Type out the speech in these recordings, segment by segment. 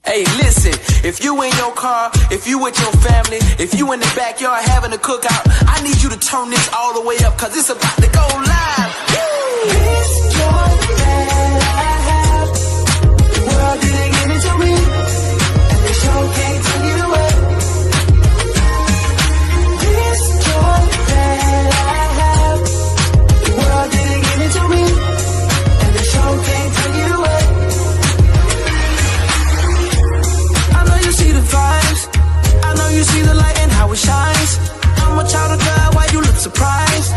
Hey, listen, if you in your car, if you with your family, if you in the backyard having a cookout, I need you to turn this all the way up, cause it's about to go live. Woo! This joy that I have, the world didn't give it to me, and they sure can't take it away. This joy that I have, the world didn't give it to me, and they sure can't take it away. You see the vibes, I know you see the light and how it shines. I'm a child of God, why you look surprised?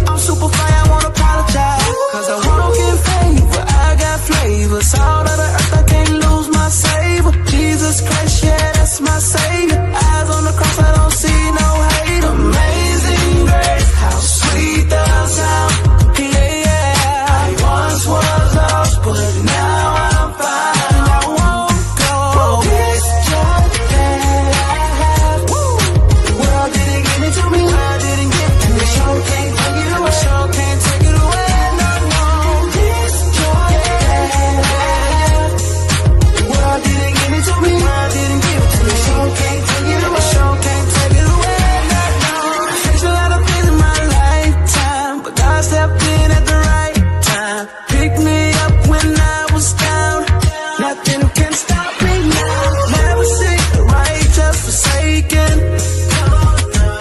I'm super fly, I won't apologize, cause I walk in favor, I got flavor. Salt of the earth, I can't lose my savor. Jesus Christ, yeah, that's my savior. Eyes on the cross, I don't see no hate. Amazing grace, how sweet the sound. Yeah, yeah, I once was lost, but now I'm fine. I won't go. This joy that I have, the world didn't give it to me, I didn't give it to me. Sure can't take it away, sure can't take it away. No, no. This joy that I have, the world didn't give it to me, I didn't give it to me. Sure can't take it away, sure can't take it away. No, no. I faced a lot of things in my lifetime, but God stepped in at the right time. Picked me up when I was down. Nothing can stop me now. Never see the righteous forsaken.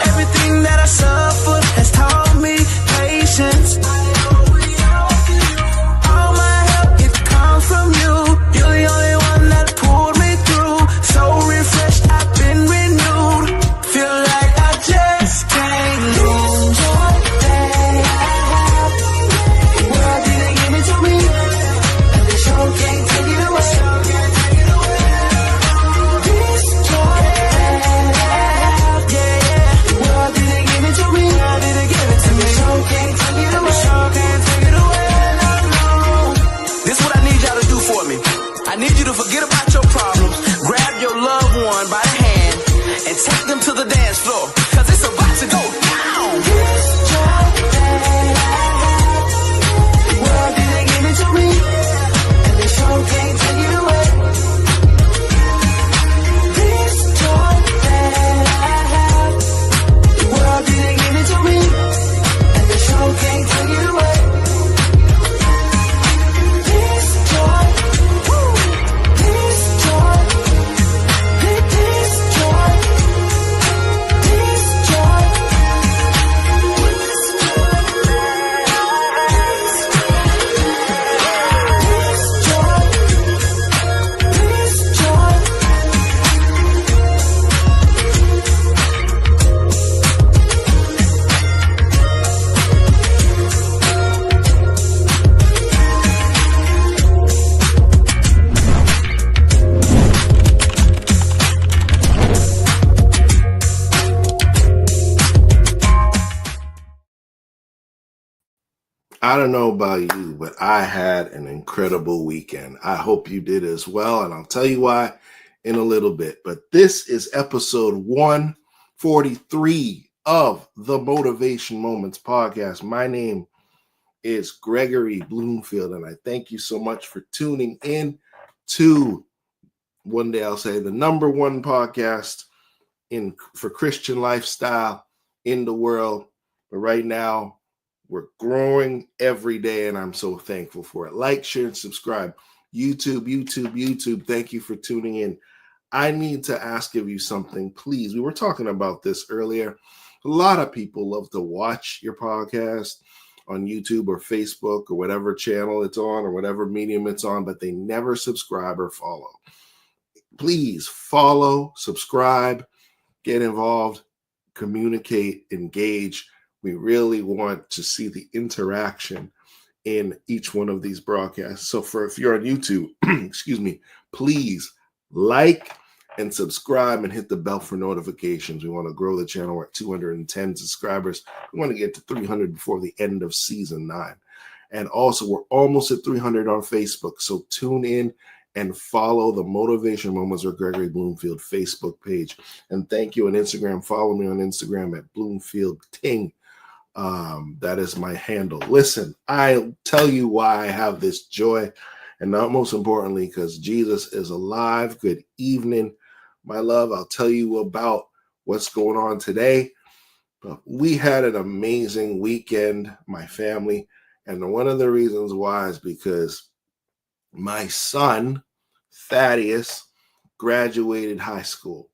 Everything that I suffered has taught me patience. All my help, it comes from you. You're the only one that pulled me through. So refreshed, I've been renewed. Feel like I just can't lose. Joy that I have, the world didn't give it to me, and they sure can't take it away. This joy that I have, yeah, yeah, the world didn't give it to me, I didn't give it to me. Sure can't take it away, sure can't take it away. No, no. This what I need y'all to do for me. I need you to forget about your problems, grab your loved one by the hand, and take them to the dance floor, cause it's about to go down. This joy that I have, the world didn't give it to me, and they sure can't take it away. This joy that I have, the world didn't give it to me, and they sure can't take it away. This joy, woo, this joy, this joy, this joy, this joy. I don't know about you, but I had an incredible weekend. I hope you did as well, and I'll tell you why in a little bit. But this is episode 143 of the Motivation Moments podcast. My name is Gregory Bloomfield, and I thank you so much for tuning in to, one day I'll say, the number one podcast for Christian lifestyle in the world. But right now, we're growing every day, and I'm so thankful for it. Like, share, and subscribe. YouTube. Thank you for tuning in. I need to ask of you something, please. We were talking about this earlier. A lot of people love to watch your podcast on YouTube or Facebook or whatever channel it's on or whatever medium it's on, but they never subscribe or follow. Please follow, subscribe, get involved, communicate, engage. We really want to see the interaction in each one of these broadcasts. So if you're on YouTube, please like and subscribe and hit the bell for notifications. We want to grow the channel. We're at 210 subscribers. We want to get to 300 before the end of season 9. And also, we're almost at 300 on Facebook. So tune in and follow the Motivation Moments with Gregory Bloomfield Facebook page. And thank you on Instagram. Follow me on Instagram at Bloomfield Ting. That is my handle. Listen, I'll tell you why I have this joy and not most importantly, because Jesus is alive. Good evening, my love. I'll tell you about what's going on today. But we had an amazing weekend, my family, and one of the reasons why is because my son, Thaddeus, graduated high school.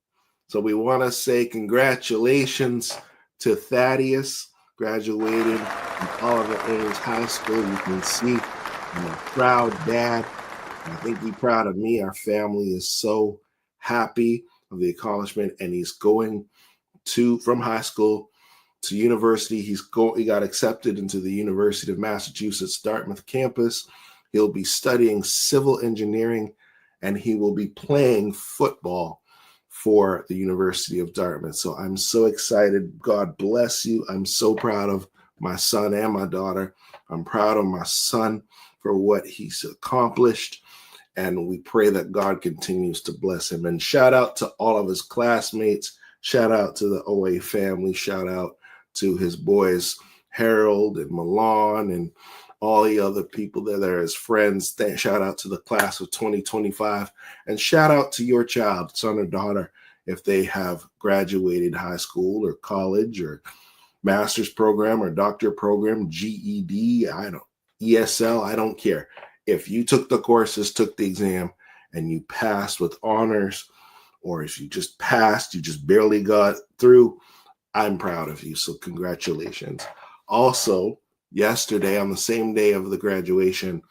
So we want to say congratulations to Thaddeus, graduated from Oliver Ames High School. You can see I'm a proud dad. I think he's proud of me. Our family is so happy of the accomplishment, and he's going from high school to university. He got accepted into the University of Massachusetts Dartmouth campus. He'll be studying civil engineering, and he will be playing football for the University of Dartmouth. So I'm so excited. God bless you. I'm so proud of my son and my daughter. I'm proud of my son for what he's accomplished, and we pray that God continues to bless him. And shout out to all of his classmates. Shout out to the OA family. Shout out to his boys, Harold and Milan, and all the other people that are his friends. Shout out to the class of 2025. And shout out to your child, son or daughter, if they have graduated high school or college or master's program or doctorate program, GED, ESL, I don't care. If you took the courses, took the exam, and you passed with honors, or if you just passed, you just barely got through, I'm proud of you. So congratulations. Also, yesterday, on the same day of the graduation,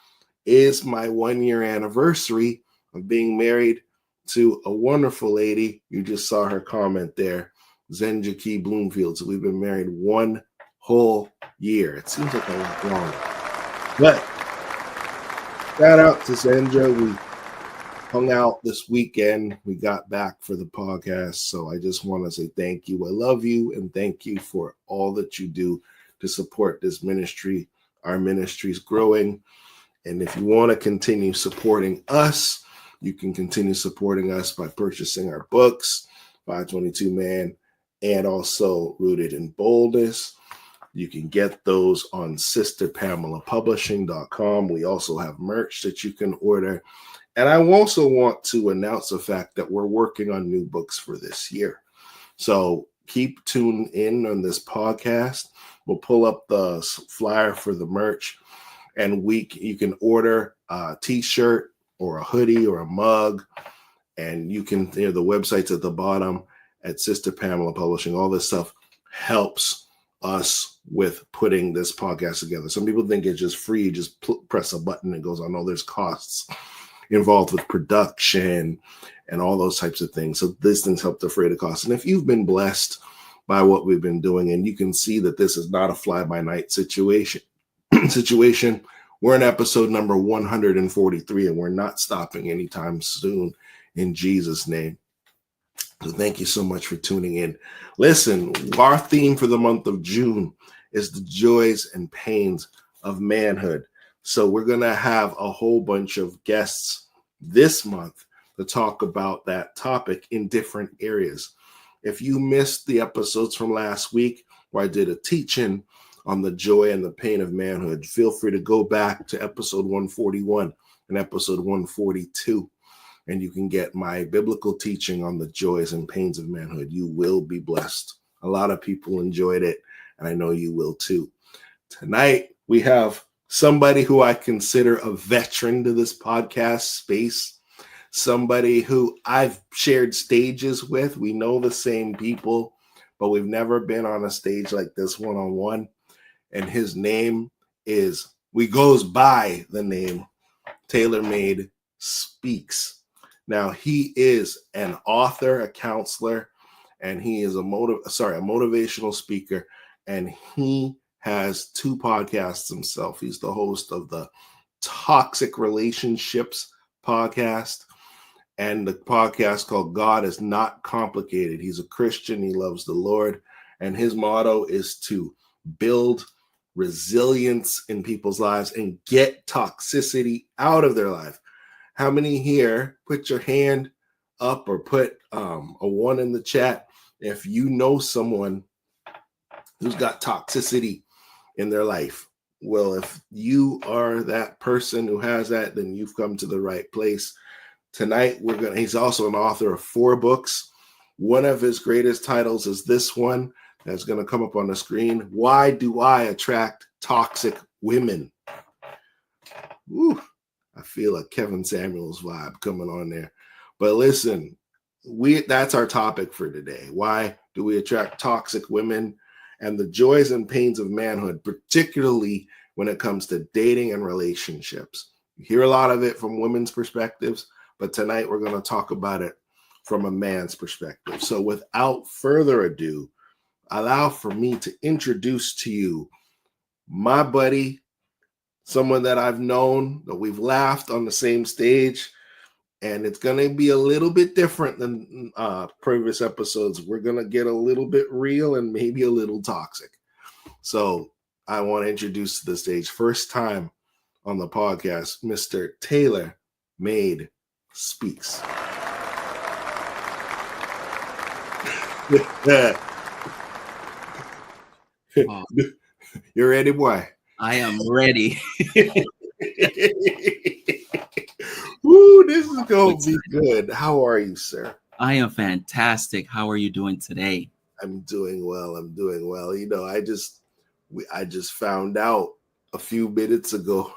is my 1-year anniversary of being married to a wonderful lady. You just saw her comment there, Gregory Bloomfield. So we've been married 1 whole year. It seems like a lot longer. But shout out to Zenja. We hung out this weekend. We got back for the podcast. So I just want to say thank you. I love you, and thank you for all that you do to support this ministry. Our ministry is growing. And if you want to continue supporting us, you can continue supporting us by purchasing our books, 522 Man, and also Rooted in Boldness. You can get those on sisterpamelapublishing.com. We also have merch that you can order. And I also want to announce the fact that we're working on new books for this year. So keep tuned in on this podcast. We'll pull up the flyer for the merch, and you can order a t-shirt or a hoodie or a mug, and you can, the website's at the bottom at Sister Pamela Publishing. All this stuff helps us with putting this podcast together. Some people think it's just free, just press a button and it goes on. No, there's costs involved with production and all those types of things. So these things help defray the cost. And if you've been blessed by what we've been doing, and you can see that this is not a fly-by-night situation, we're in episode number 143, and we're not stopping anytime soon, in Jesus' name. So thank you so much for tuning in. Listen, our theme for the month of June is the joys and pains of manhood. So we're going to have a whole bunch of guests this month to talk about that topic in different areas. If you missed the episodes from last week where I did a teaching on the joy and the pain of manhood, feel free to go back to episode 141 and episode 142, and you can get my biblical teaching on the joys and pains of manhood. You will be blessed. A lot of people enjoyed it, and I know you will too. Tonight, we have somebody who I consider a veteran to this podcast space, somebody who I've shared stages with. We know the same people, but we've never been on a stage like this one-on-one. And his name goes by the name Tailor-Made Speaks. Now, he is an author, a counselor, and he is a motivational speaker, and he has 2 podcasts himself. He's the host of the Toxic Relationships podcast and the podcast called God is Not Complicated. He's a Christian. He loves the Lord, and his motto is to build resilience in people's lives and get toxicity out of their life. How many here, put your hand up or put a 1 in the chat if you know someone who's got toxicity in their life? Well, if you are that person who has that, then you've come to the right place. Tonight, he's also an author of 4 books. One of his greatest titles is this one that's going to come up on the screen. Why Do I Attract Toxic Women? Woo, I feel a Kevin Samuels vibe coming on there. But listen, that's our topic for today. Why do we attract toxic women? And the joys and pains of manhood, particularly when it comes to dating and relationships. You hear a lot of it from women's perspectives, but tonight we're going to talk about it from a man's perspective. So without further ado, allow for me to introduce to you my buddy, someone that I've known, that we've laughed on the same stage, and it's going to be a little bit different than previous episodes. We're going to get a little bit real and maybe a little toxic. So I want to introduce to the stage, first time on the podcast, Mr. Taylor Made Speaks. Oh, you ready, boy? I am ready. Woo, this is going to be good. How are you, sir? I am fantastic. How are you doing today? I'm doing well. You know, I just found out a few minutes ago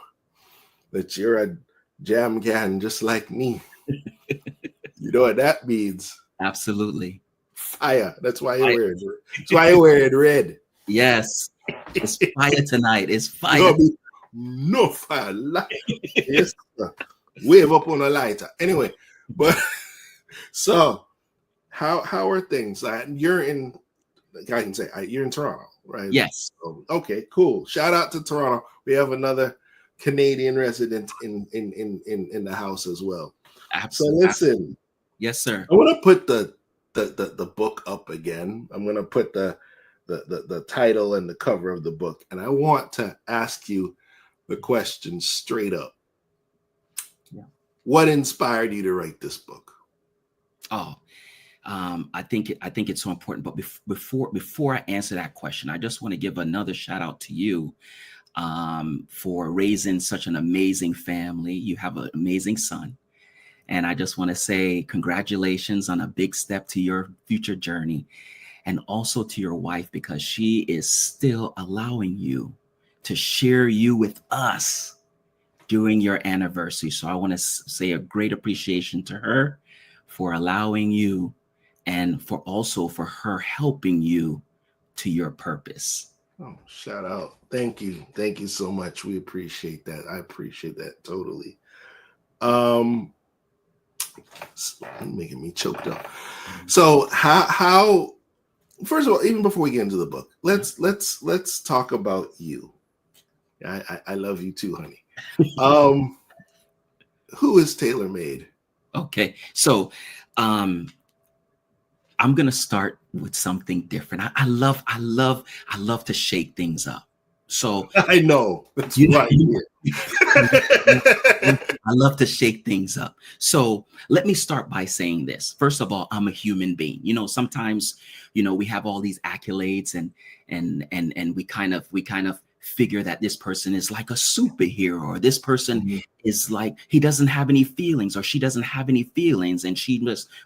that you're a jam can just like me. You know what that means? Absolutely. Fire. That's why you're wearing red. Yes. It's fire tonight. It's fire. Gonna be no fire. Yes, sir. Wave up on a lighter. Anyway, but so how are things? You're in, I can say you're in Toronto, right? Yes. Okay, cool. Shout out to Toronto. We have another Canadian resident in the house as well. Absolutely. So listen. Yes, sir. I want to put the book up again. I'm going to put the title and the cover of the book, and I want to ask you the question straight up. Yeah. What inspired you to write this book? I think it's so important. But before I answer that question, I just want to give another shout out to you for raising such an amazing family. You have an amazing son. And I just want to say congratulations on a big step to your future journey, and also to your wife, because she is still allowing you to share you with us during your anniversary. So I want to say a great appreciation to her for allowing you, and for her helping you to your purpose. Oh, shout out. Thank you. Thank you so much. We appreciate that. I appreciate that totally. Making me choked up. So how first of all, even before we get into the book, let's talk about you. I love you too, honey. Who is Taylor Made? Okay, so I'm gonna start with something different. I love to shake things up. So I know that's right. I love to shake things up. So let me start by saying this. First of all, I'm a human being. You know, sometimes, you know, we have all these accolades and we kind of figure that this person is like a superhero, or this person is like, he doesn't have any feelings, or she doesn't have any feelings, and she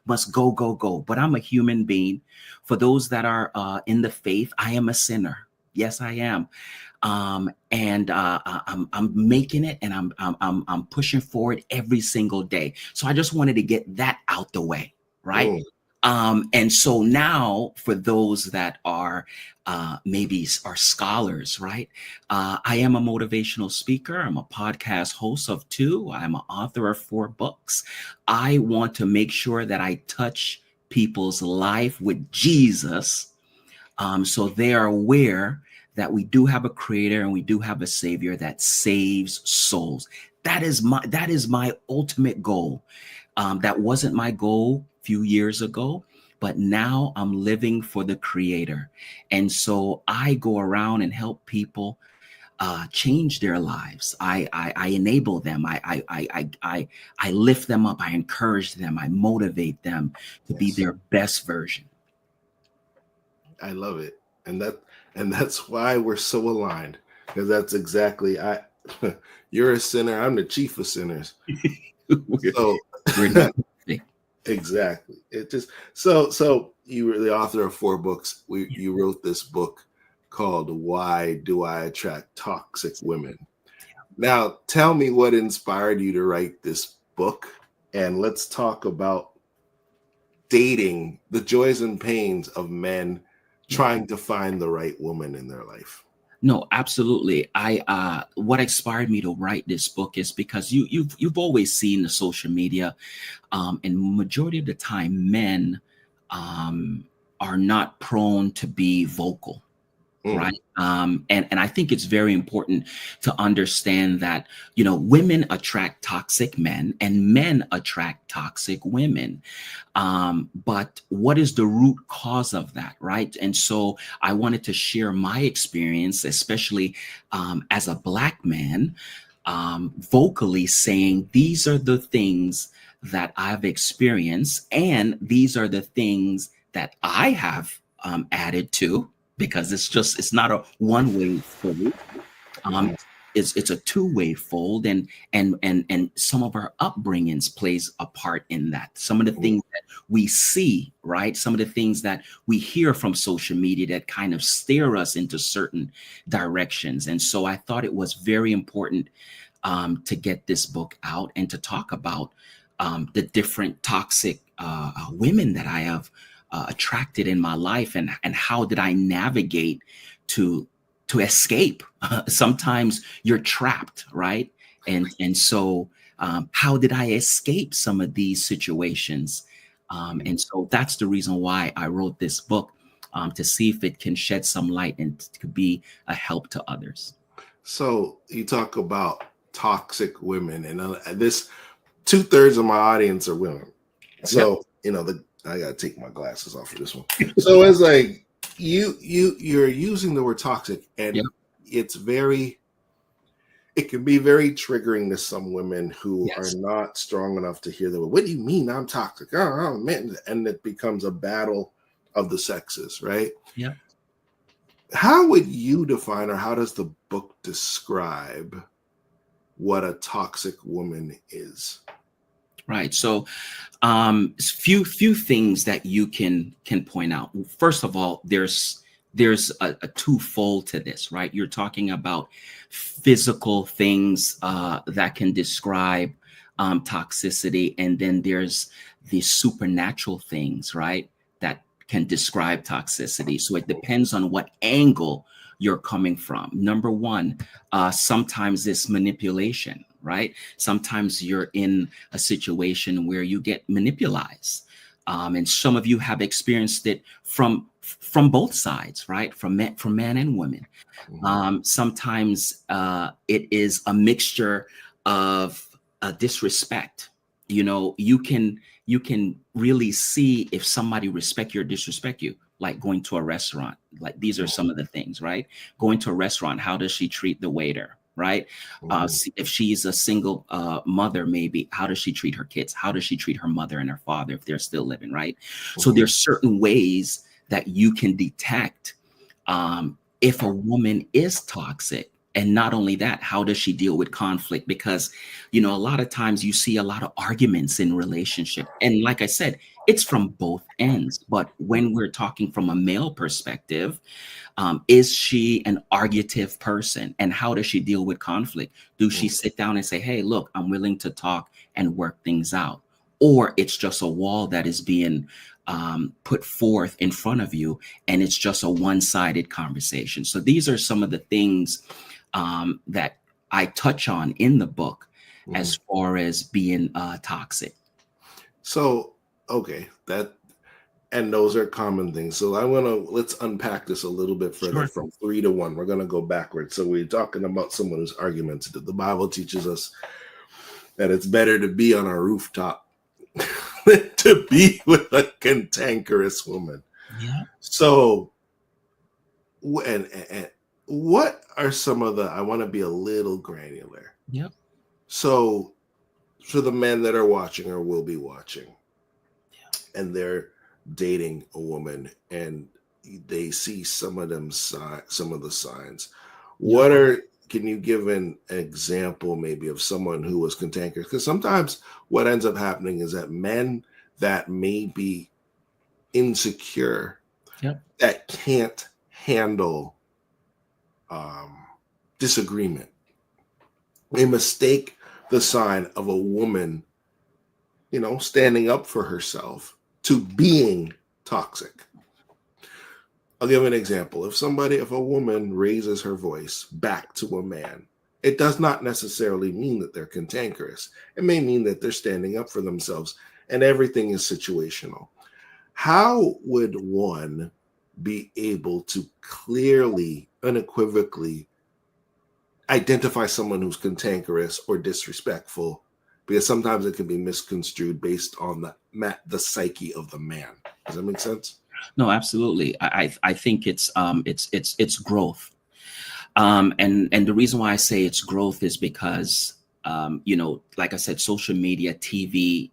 must go. But I'm a human being. For those that are in the faith, I am a sinner. Yes, I am. I'm making it, and I'm pushing forward every single day. So I just wanted to get that out the way, right? And so now, for those that are maybe are scholars, right? I am a motivational speaker. I'm a podcast host of 2. I'm an author of 4 books. I want to make sure that I touch people's life with Jesus, so they are aware that we do have a creator and we do have a savior that saves souls. That is my ultimate goal. That wasn't my goal a few years ago, but now I'm living for the creator. And so I go around and help people change their lives. I enable them. I lift them up. I encourage them. I motivate them to be their best version. I love it. And that's why we're so aligned. because that's exactly you're a sinner. I'm the chief of sinners. So We're not. exactly. It just so you were the author of 4 books. You wrote this book called "Why Do I Attract Toxic Women?" Now, tell me what inspired you to write this book, and let's talk about dating, the joys and pains of men trying to find the right woman in their life. No, absolutely. I what inspired me to write this book is because you've always seen the social media, and majority of the time men are not prone to be vocal. Right. And I think it's very important to understand that, women attract toxic men and men attract toxic women. But what is the root cause of that? Right. And so I wanted to share my experience, especially as a Black man, vocally saying these are the things that I've experienced, and these are the things that I have added to, because it's not a one-way fold. It's a two-way fold, and some of our upbringings plays a part in that. Some of the things that we see, right? Some of the things that we hear from social media that kind of steer us into certain directions. And so I thought it was very important to get this book out and to talk about the different toxic women that I have attracted in my life, and how did I navigate to escape. Sometimes you're trapped, right? And so how did I escape some of these situations? And so that's the reason why I wrote this book, to see if it can shed some light and to be a help to others. So you talk about toxic women, and this 2/3 of my audience are women. So I gotta take my glasses off for this one. So it's like you're using the word toxic, and it can be very triggering to some women who are not strong enough to hear the word. What do you mean I'm toxic? Oh man, and it becomes a battle of the sexes, right? Yeah. How would you define, or how does the book describe what a toxic woman is? Right. So few things that you can point out. First of all, there's a twofold to this, right? You're talking about physical things that can describe toxicity, and then there's the supernatural things, right, that can describe toxicity. So it depends on what angle you're coming from. Number one, sometimes it's manipulation, right? Sometimes you're in a situation where you get manipulated. And some of you have experienced it from both sides, right? From man and women. Sometimes it is a mixture of disrespect. You can really see if somebody respect you or disrespect you, like going to a restaurant. Like, these are some of the things, right? Going to a restaurant, how does she treat the waiter? Right? If she's a single mother, maybe, how does she treat her kids? How does she treat her mother and her father if they're still living? Right? So there's certain ways that you can detect if a woman is toxic. And not only that, how does she deal with conflict? Because, a lot of times you see a lot of arguments in relationship. And like I said, it's from both ends. But when we're talking from a male perspective, is she an argumentative person? And how does she deal with conflict? Do she sit down and say, hey, look, I'm willing to talk and work things out? Or it's just a wall that is being put forth in front of you, and it's just a one-sided conversation. So these are some of the things that I touch on in the book as far as being toxic. So, okay, and those are common things. So let's unpack this a little bit further. From 3 to 1. We're gonna go backwards. So we're talking about someone who's argumentative. The Bible teaches us that it's better to be on a rooftop than to be with a cantankerous woman. Yeah. So, and what are some of I want to be a little granular. Yep. So, for the men that are watching or will be watching, and they're dating a woman and they see some of the signs, Can you give an example maybe of someone who was cantankerous? Because sometimes what ends up happening is that men that may be insecure, that can't handle disagreement, they mistake the sign of a woman, standing up for herself to being toxic. I'll give an example. If a woman raises her voice back to a man, it does not necessarily mean that they're cantankerous. It may mean that they're standing up for themselves, and everything is situational. How would one be able to clearly, unequivocally identify someone who's cantankerous or disrespectful? Because sometimes it can be misconstrued based on the psyche of the man. Does that make sense? No, absolutely. I think it's growth. And the reason why I say it's growth is because, like I said, social media, TV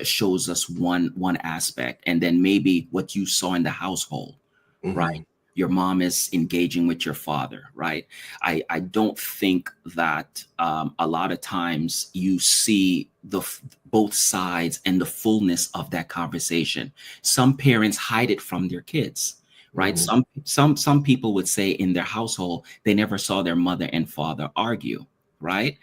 shows us one aspect, and then maybe what you saw in the household, right? Your mom is engaging with your father, right? I don't think that a lot of times you see both sides and the fullness of that conversation. Some parents hide it from their kids, right? Some people would say in their household they never saw their mother and father argue, right?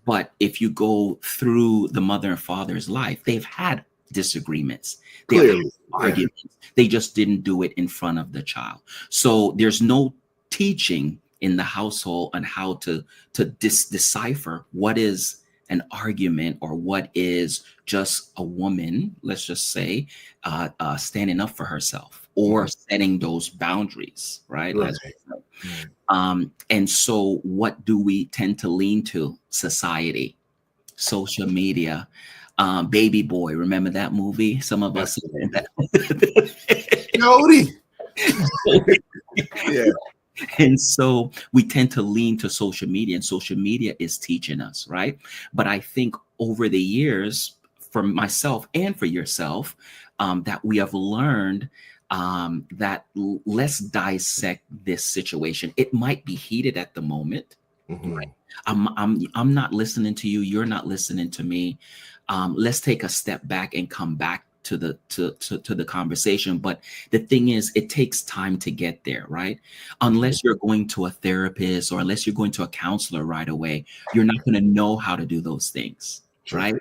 But if you go through the mother and father's life, they've had disagreements. Clearly, arguments. They just didn't do it in front of the child. So there's no teaching in the household on how to decipher what is an argument or what is just a woman, let's just say, standing up for herself or setting those boundaries, right? And so what do we tend to lean to? Society, social media, Baby Boy. Remember that movie? Some of us. Jody. Yeah. And so we tend to lean to social media, and social media is teaching us, right? But I think over the years, for myself and for yourself, that we have learned that let's dissect this situation. It might be heated at the moment. Right? I'm not listening to you. You're not listening to me. Let's take a step back and come back to the conversation. But the thing is, it takes time to get there, right? Unless you're going to a therapist or unless you're going to a counselor right away, you're not going to know how to do those things, right?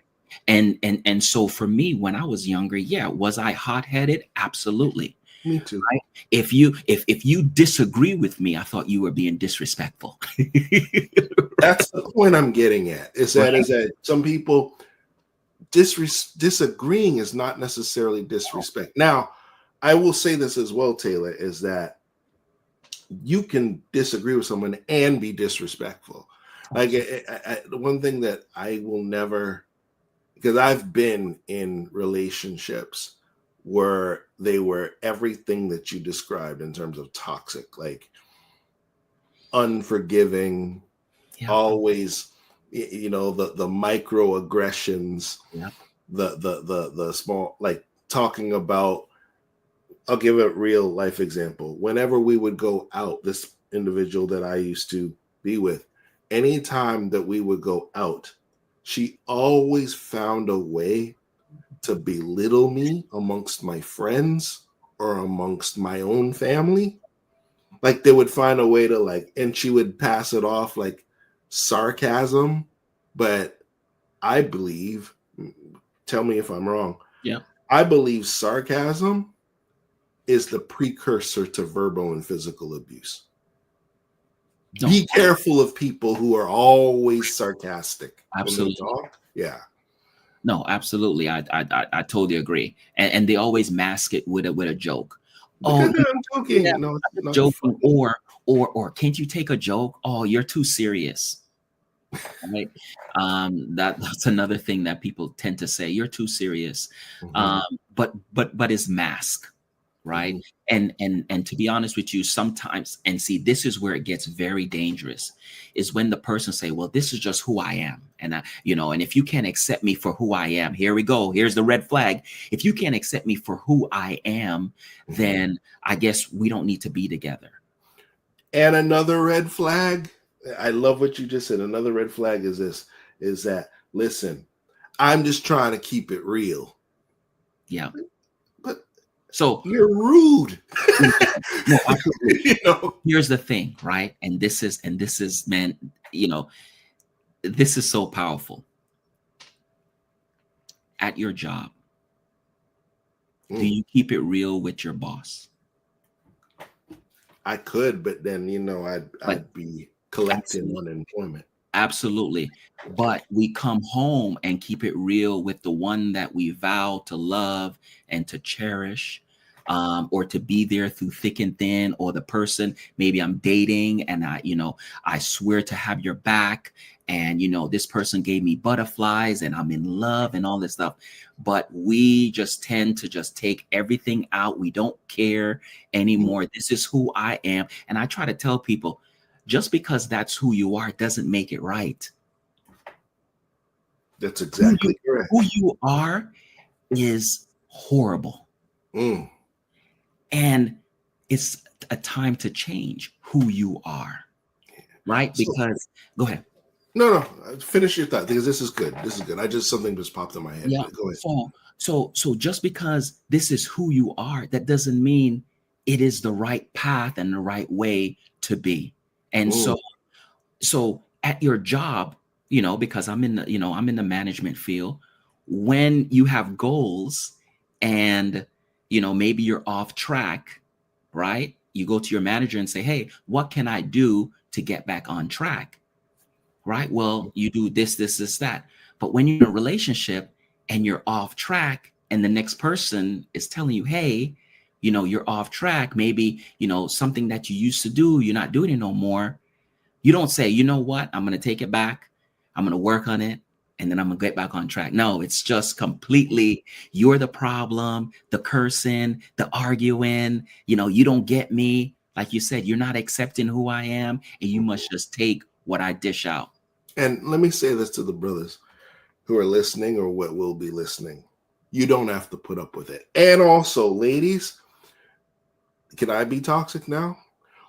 And so for me, when I was younger, was I hot-headed? Absolutely. Me too. Right? If you disagree with me, I thought you were being disrespectful. That's the point I'm getting at. Is that some people disagreeing is not necessarily disrespect. Now, I will say this as well, Taylor, is that you can disagree with someone and be disrespectful. Like the one thing that I will never, because I've been in relationships where they were everything that you described in terms of toxic, like unforgiving, always, the microaggressions, the small, like talking about, I'll give a real life example. Whenever we would go out, this individual that I used to be with, anytime that we would go out, she always found a way to belittle me amongst my friends or amongst my own family. Like they would find a way to and she would pass it off like sarcasm. But I believe, tell me if I'm wrong. Yeah. I believe sarcasm is the precursor to verbal and physical abuse. Be careful of people who are always sarcastic. Absolutely. Yeah. No, absolutely. I totally agree. And they always mask it with a joke. I'm joking. Yeah, no, it's joking. Or can't you take a joke? Oh, you're too serious. Right. That's another thing that people tend to say. You're too serious. But it's mask. Right. And to be honest with you, sometimes, and see, this is where it gets very dangerous, is when the person say, well, this is just who I am. And and if you can't accept me for who I am, here we go. Here's the red flag. If you can't accept me for who I am, then I guess we don't need to be together. And another red flag, I love what you just said. Another red flag is this, is that, listen, I'm just trying to keep it real. Yeah. But so you're rude. No, absolutely. You know? Here's the thing, right? And this is, man, you know, this is so powerful. At your job, do you keep it real with your boss? I could, but then, you know, I'd be collecting unemployment. Absolutely. But we come home and keep it real with the one that we vow to love and to cherish, or to be there through thick and thin, or the person maybe I'm dating and I swear to have your back, and this person gave me butterflies and I'm in love and all this stuff. But we just tend to just take everything out. We don't care anymore. This is who I am. And I try to tell people, just because that's who you are doesn't make it right. That's exactly correct. Who you are is horrible. And it's a time to change who you are, right? Because, go ahead. No, finish your thought, because this is good. Something just popped in my head. Yeah. Go ahead. So just because this is who you are, that doesn't mean it is the right path and the right way to be. And so at your job, because I'm in the management field, when you have goals and, maybe you're off track, right? You go to your manager and say, hey, what can I do to get back on track? Right? Well, you do this, that. But when you're in a relationship and you're off track and the next person is telling you, hey, you're off track, maybe, something that you used to do, you're not doing it no more. You don't say, you know what, I'm going to take it back. I'm going to work on it. And then I'm going to get back on track. No, it's just completely, you're the problem, the cursing, the arguing, you don't get me. Like you said, you're not accepting who I am, and you must just take what I dish out. And let me say this to the brothers who are listening or what will be listening. You don't have to put up with it. And also, ladies, can I be toxic now?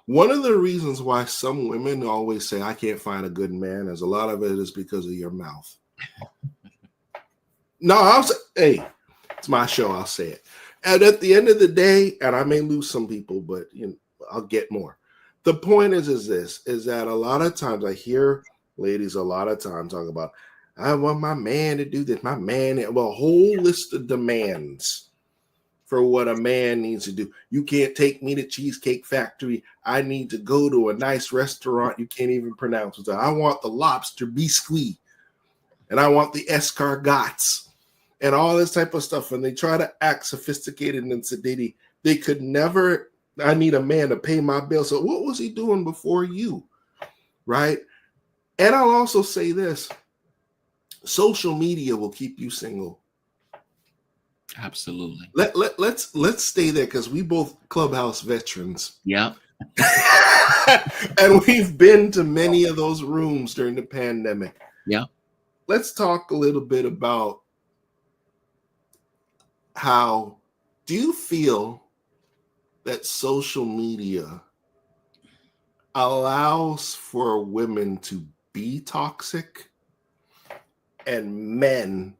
One of the reasons why some women always say, I can't find a good man, is a lot of it is because of your mouth. No, I'll say, hey, it's my show, I'll say it. And at the end of the day, and I may lose some people, but I'll get more. The point is that a lot of times I hear ladies a lot of times talk about, I want my man to do this, my man, well, a whole list of demands for what a man needs to do. You can't take me to Cheesecake Factory. I need to go to a nice restaurant you can't even pronounce. I want the lobster biscuit, and I want the escargots, and all this type of stuff. And they try to act sophisticated and sedity. They could never, I need a man to pay my bill. So what was he doing before you? Right? And I'll also say this, social media will keep you single. Absolutely. Let's stay there, because we both Clubhouse veterans. Yeah. And we've been to many of those rooms during the pandemic. Yeah. Let's talk a little bit about how do you feel that social media allows for women to be toxic and men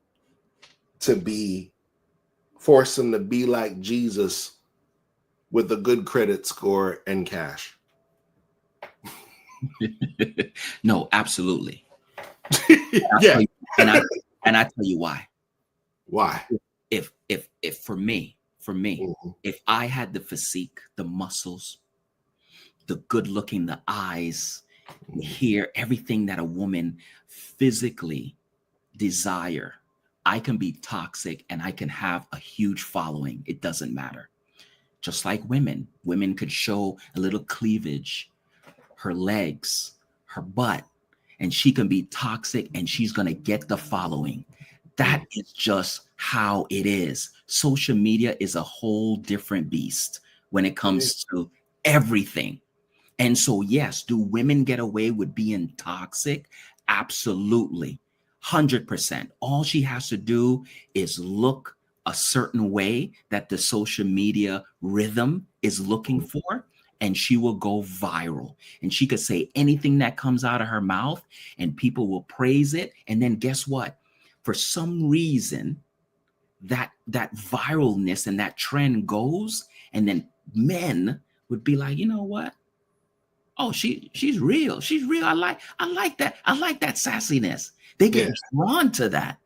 to force them to be like Jesus with a good credit score and cash? No, absolutely. Yeah. And I tell you why. Why? If for me, Mm-hmm. if I had the physique, the muscles, the good looking, the eyes, the hair, everything that a woman physically desire, I can be toxic and I can have a huge following. It doesn't matter. Just like women could show a little cleavage, her legs, her butt, and she can be toxic and she's going to get the following. That is just how it is. Social media is a whole different beast when it comes to everything. And so, yes, do women get away with being toxic? Absolutely. 100%. All she has to do is look a certain way that the social media rhythm is looking for, and she will go viral, and she could say anything that comes out of her mouth and people will praise it. And then guess what? For some reason, that viralness and that trend goes, and then men would be like, you know what? Oh, she's real. She's real. I like that. I like that sassiness. They get drawn to that,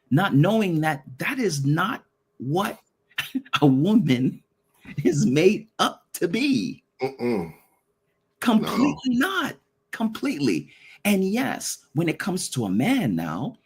not knowing that that is not what a woman is made up to be. Completely not. Completely. And yes, when it comes to a man now,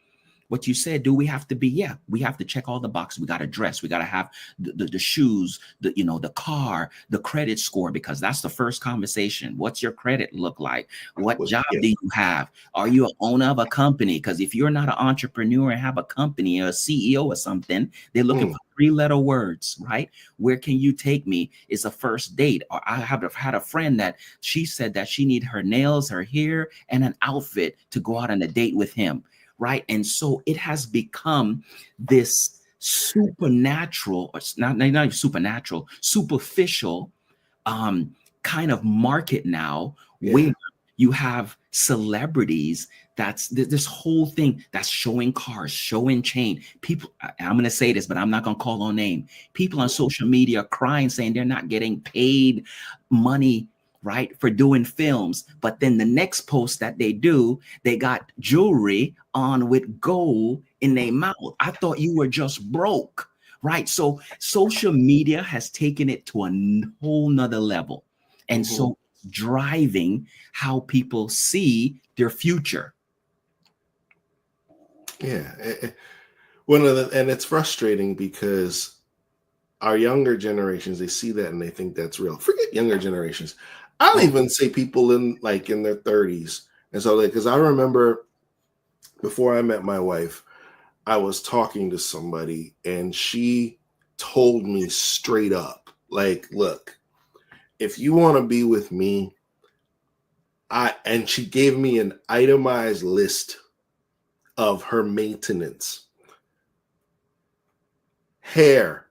what you said, do we have to be? Yeah, we have to check all the boxes. We got to dress. We got to have the shoes, the car, the credit score, because that's the first conversation. What's your credit look like? What job do you have? Are you an owner of a company? Because if you're not an entrepreneur and have a company or a CEO or something, they're looking for 3-letter words, right? Where can you take me? Is a first date. Or I have had a friend that she said that she need her nails, her hair, and an outfit to go out on a date with him. Right. And so it has become this supernatural, or not supernatural, superficial kind of market now, where you have celebrities. That's this whole thing that's showing cars, showing chain. People, I'm going to say this, but I'm not going to call on name. People on social media crying, saying they're not getting paid money, right, for doing films. But then the next post that they do, they got jewelry on with gold in their mouth. I thought you were just broke, right? So social media has taken it to a whole nother level. And so driving how people see their future. Yeah. And it's frustrating because our younger generations, they see that and they think that's real. Forget younger generations. I'll even say people in their 30s. And so because I remember before I met my wife, I was talking to somebody and she told me straight up, like, look, if you want to be with me, and she gave me an itemized list of her maintenance. Hair,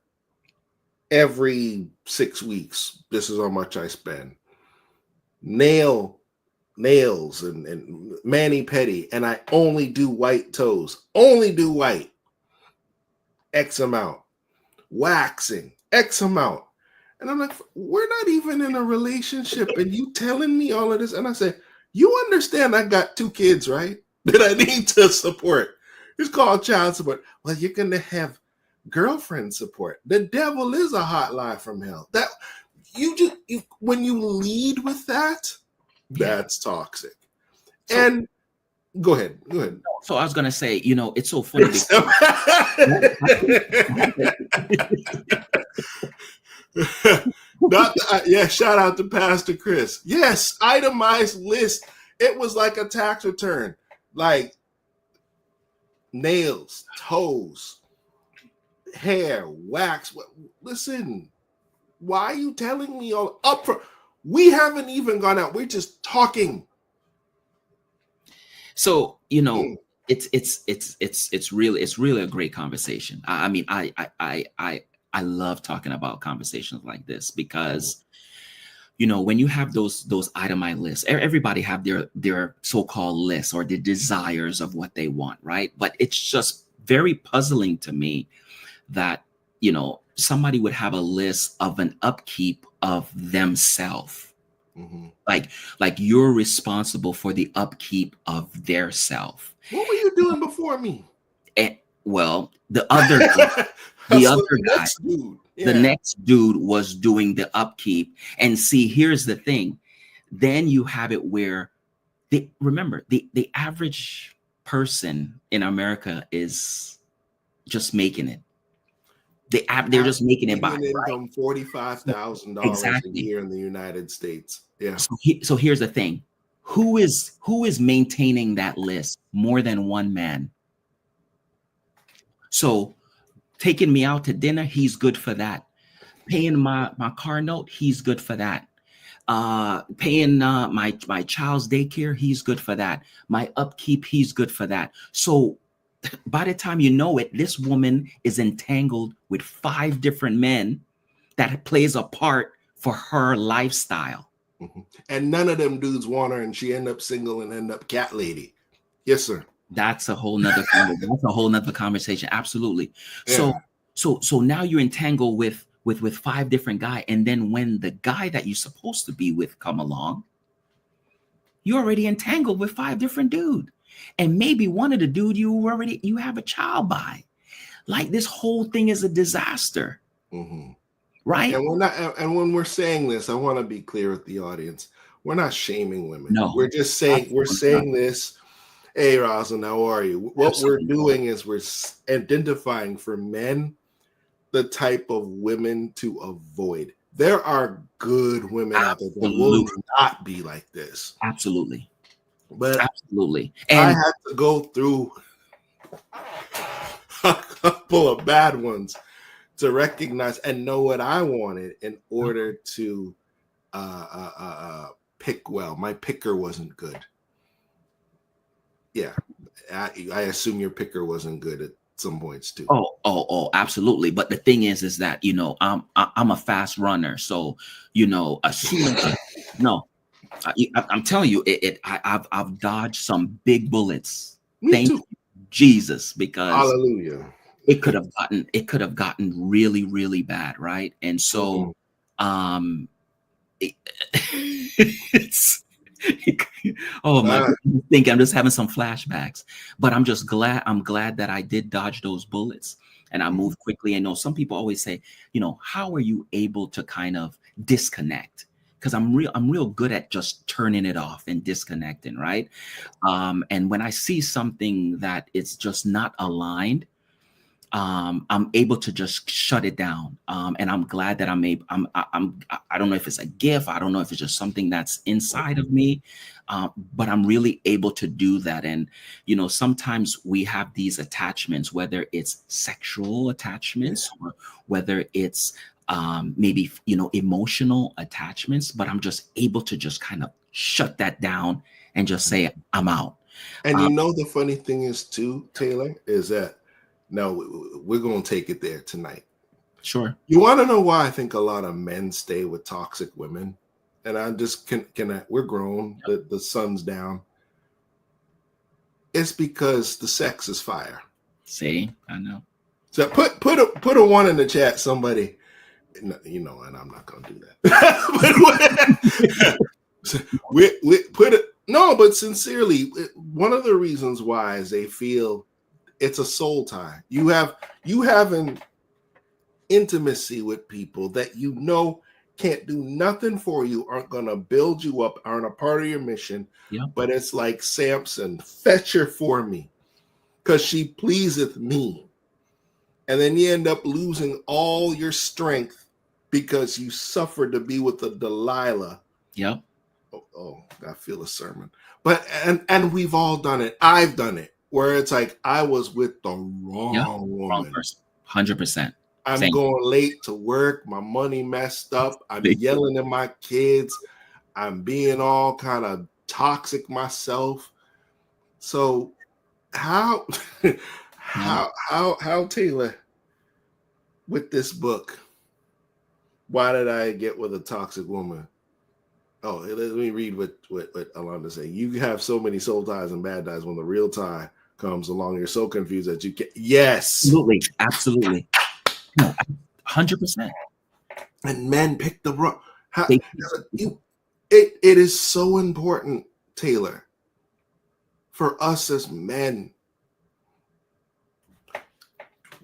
every 6 weeks, this is how much I spend. Nails and mani-pedi, and I only do white toes. Only do white. X amount. Waxing. X amount. And I'm like, we're not even in a relationship, and you telling me all of this? And I said, you understand I got 2 kids, right? That I need to support. It's called child support. Well, you're going to have girlfriend support. The devil is a hotline from hell. That when you lead with that, that's toxic. So, and go ahead. So I was going to say, it's so funny. Shout out to Pastor Chris. Yes, itemized list. It was like a tax return. Like nails, toes, hair, wax. Listen, why are you telling me all up for? We haven't even gone out. We're just talking. So it's really a great conversation. I mean, I love talking about conversations like this because, when you have those itemized lists, everybody have their so-called lists or the desires of what they want, right? But it's just very puzzling to me that, somebody would have a list of an upkeep of themselves. Like you're responsible for the upkeep of their self. What were you doing before me? Well, the other guy, the next dude was doing the upkeep. And see, here's the thing. Then you have it where the average person in America is just making it. They're just making it by income $45,000 a year in the United States. Yeah. So here's the thing: who is maintaining that list more than one man? So taking me out to dinner, he's good for that. Paying my car note, he's good for that. Paying my child's daycare, he's good for that. My upkeep, he's good for that. So by the time you know it, this woman is entangled with 5 different men that plays a part for her lifestyle. And none of them dudes want her, and she end up single and end up cat lady. Yes, sir. That's a whole nother conversation. Absolutely. Yeah. So now you're entangled with 5 different guys, and then when the guy that you're supposed to be with come along, you're already entangled with 5 different dudes, and maybe one of the dude you have a child by. Like, this whole thing is a disaster, right? And we're not. And when we're saying this, I want to be clear with the audience. We're not shaming women. No, we're just saying this. Hey, Rosalind, how are you? What Absolutely. we're doing is we're identifying for men the type of women to avoid. There are good women out there that will not be like this. Absolutely. But absolutely. And I And had to go through a couple of bad ones to recognize and know what I wanted in order to pick well. My picker wasn't good. Yeah, I assume your picker wasn't good at some points too. Oh, absolutely. But the thing is that, you know, I'm a fast runner, so, you know, as soon as I'm telling you, I've dodged some big bullets. Me too. You, Jesus, because hallelujah, it could have gotten really, really bad, right? And so, it's. Oh my God. I'm just having some flashbacks, but I'm glad that I did dodge those bullets and I moved quickly. And know some people always say, you know, how are you able to kind of disconnect? Because I'm real good at just turning it off and disconnecting, right? And when I see something that it's just not aligned, I'm able to just shut it down. And I'm glad that I don't know if it's a gift. I don't know if it's just something that's inside of me, but I'm really able to do that. And, you know, sometimes we have these attachments, whether it's sexual attachments or whether it's maybe, you know, emotional attachments, but I'm just able to just kind of shut that down and just say, I'm out. And you know, the funny thing is too, Taylor, is that no, we're going to take it there tonight. Sure. You want to know why I think a lot of men stay with toxic women? And I just we're grown. Yep. The sun's down. It's because the sex is fire. See, I know. So put a 1 in the chat, somebody. You know, and I'm not going to do that. we put it. No, but sincerely, one of the reasons why is they feel it's a soul tie. You have an intimacy with people that you know can't do nothing for you, aren't going to build you up, aren't a part of your mission. Yeah. But it's like Samson, fetch her for me, because she pleaseth me. And then you end up losing all your strength because you suffered to be with a Delilah. Yeah. Oh, I feel a sermon. But and we've all done it. I've done it. Where it's like I was with the wrong woman. Wrong person. 100%. I'm going late to work. My money messed up. I'm yelling at my kids. I'm being all kind of toxic myself. So how Taylor, with this book, why did I get with a toxic woman? Oh, let me read what Alonda said. You have so many soul ties and bad ties when the real tie comes along. You're so confused that you can't. Yes. Absolutely. 100%. And men pick the wrong. It is so important, Taylor, for us as men.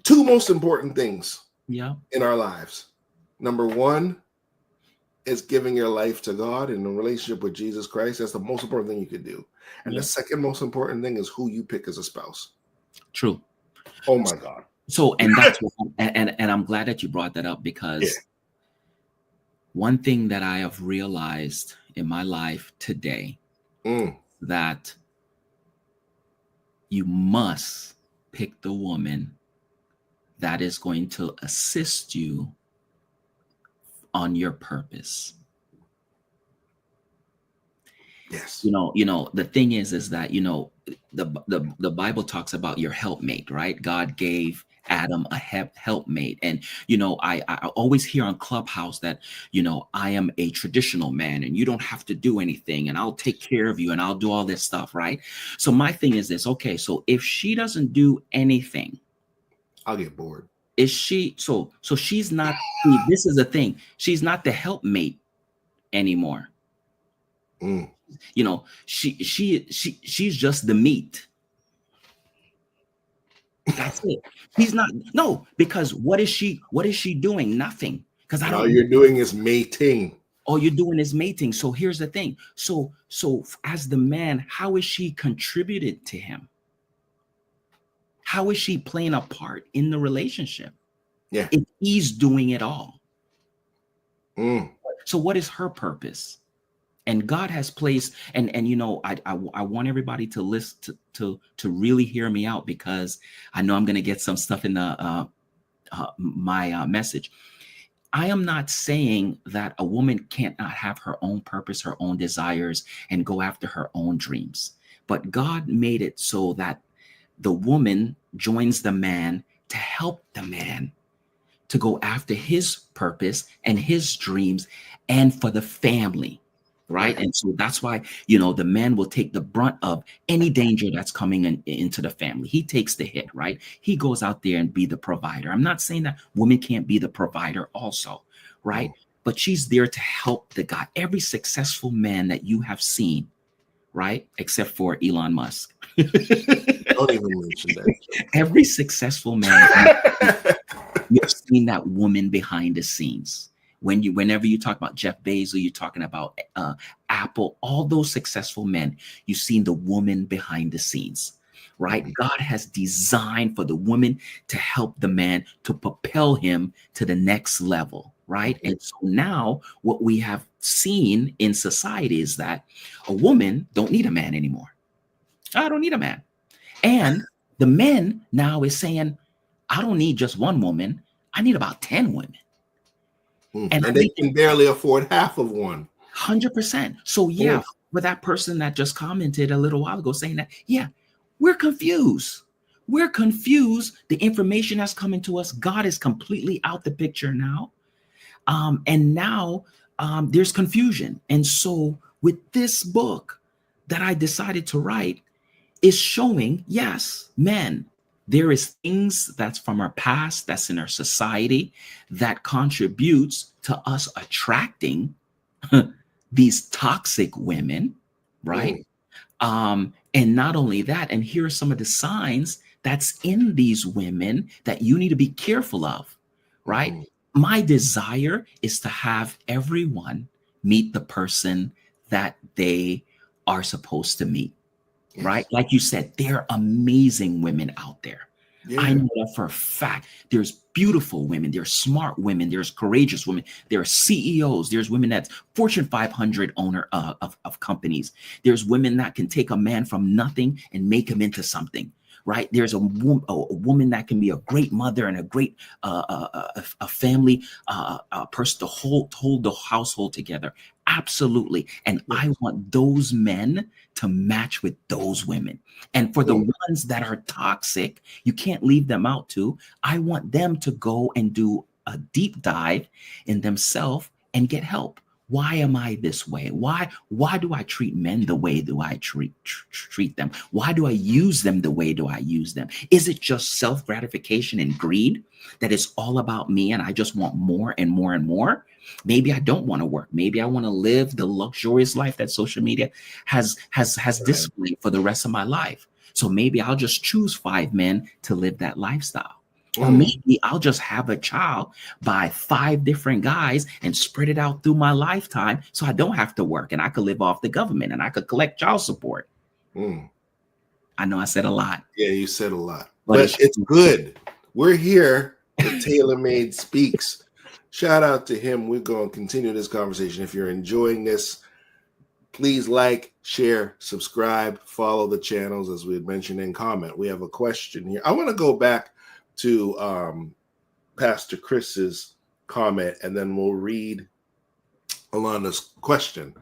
2 most important things in our lives. Number 1 is giving your life to God in a relationship with Jesus Christ. That's the most important thing you could do. And the second most important thing is who you pick as a spouse. True. Oh my God. So, and that's and I'm glad that you brought that up, because one thing that I have realized in my life today, that you must pick the woman that is going to assist you on your purpose. Yes. You know, the thing is that, you know, the Bible talks about your helpmate, right? God gave Adam a helpmate. And I always hear on Clubhouse that I am a traditional man and you don't have to do anything and I'll take care of you and I'll do all this stuff, right? So my thing is this. Okay, so if she doesn't do anything, I'll get bored. is she so she's not, this is the thing, she's not the helpmate anymore. She's just the meat. That's it. He's not. No, because what is she doing? Nothing. Because all you're doing is mating. All you're doing is mating. So here's the thing. So as the man, how is she contributed to him? How is she playing a part in the relationship? Yeah. If he's doing it all. So what is her purpose? And God has placed, and I want everybody to listen to really hear me out, because I know I'm going to get some stuff in the my message. I am not saying that a woman can't not have her own purpose, her own desires, and go after her own dreams. But God made it so that the woman joins the man to help the man to go after his purpose and his dreams and for the family. Right. And so that's why, the man will take the brunt of any danger that's coming into the family. He takes the hit. Right. He goes out there and be the provider. I'm not saying that women can't be the provider also. Right. But she's there to help the guy. Every successful man that you have seen. Right. Except for Elon Musk. Don't even mention that. Every successful man, you've seen that woman behind the scenes. Whenever you talk about Jeff Bezos, you're talking about Apple, all those successful men, you've seen the woman behind the scenes, right? God has designed for the woman to help the man to propel him to the next level, right? And so now what we have seen in society is that a woman don't need a man anymore. I don't need a man. And the men now is saying, I don't need just one woman. I need about 10 women. And they can barely afford half of one. 100%. So yeah, for that person that just commented a little while ago saying that, yeah, we're confused. We're confused. The information that's coming to us, God is completely out the picture now. And now there's confusion. And so with this book that I decided to write is showing, yes, men, there is things that's from our past, that's in our society, that contributes to us attracting these toxic women, right? And not only that, and here are some of the signs that's in these women that you need to be careful of, right? My desire is to have everyone meet the person that they are supposed to meet. Yes. Right? Like you said, there are amazing women out there. Yeah. I know that for a fact. There's beautiful women, there's smart women, there's courageous women, there are CEOs, there's women that's Fortune 500 owner of companies. There's women that can take a man from nothing and make him into something. Right? There's a woman that can be a great mother and a great a family person to hold the household together. Absolutely. And I want those men to match with those women. And for the ones that are toxic, you can't leave them out too. I want them to go and do a deep dive in themselves and get help. Why am I this way? Why do I treat men the way do I treat them? Why do I use them the way do I use them? Is it just self-gratification and greed that is all about me and I just want more and more and more? Maybe I don't want to work. Maybe I want to live the luxurious life that social media has displayed for the rest of my life. So maybe I'll just choose 5 men to live that lifestyle. Or maybe I'll just have a child by 5 different guys and spread it out through my lifetime so I don't have to work and I could live off the government and I could collect child support. I know I said a lot. Yeah, you said a lot. But it's good. We're here with Taylor Made Speaks. Shout out to him. We're going to continue this conversation. If you're enjoying this, please like, share, subscribe, follow the channels as we had mentioned, and comment. We have a question here. I want to go back to Pastor Chris's comment, and then we'll read Alana's question.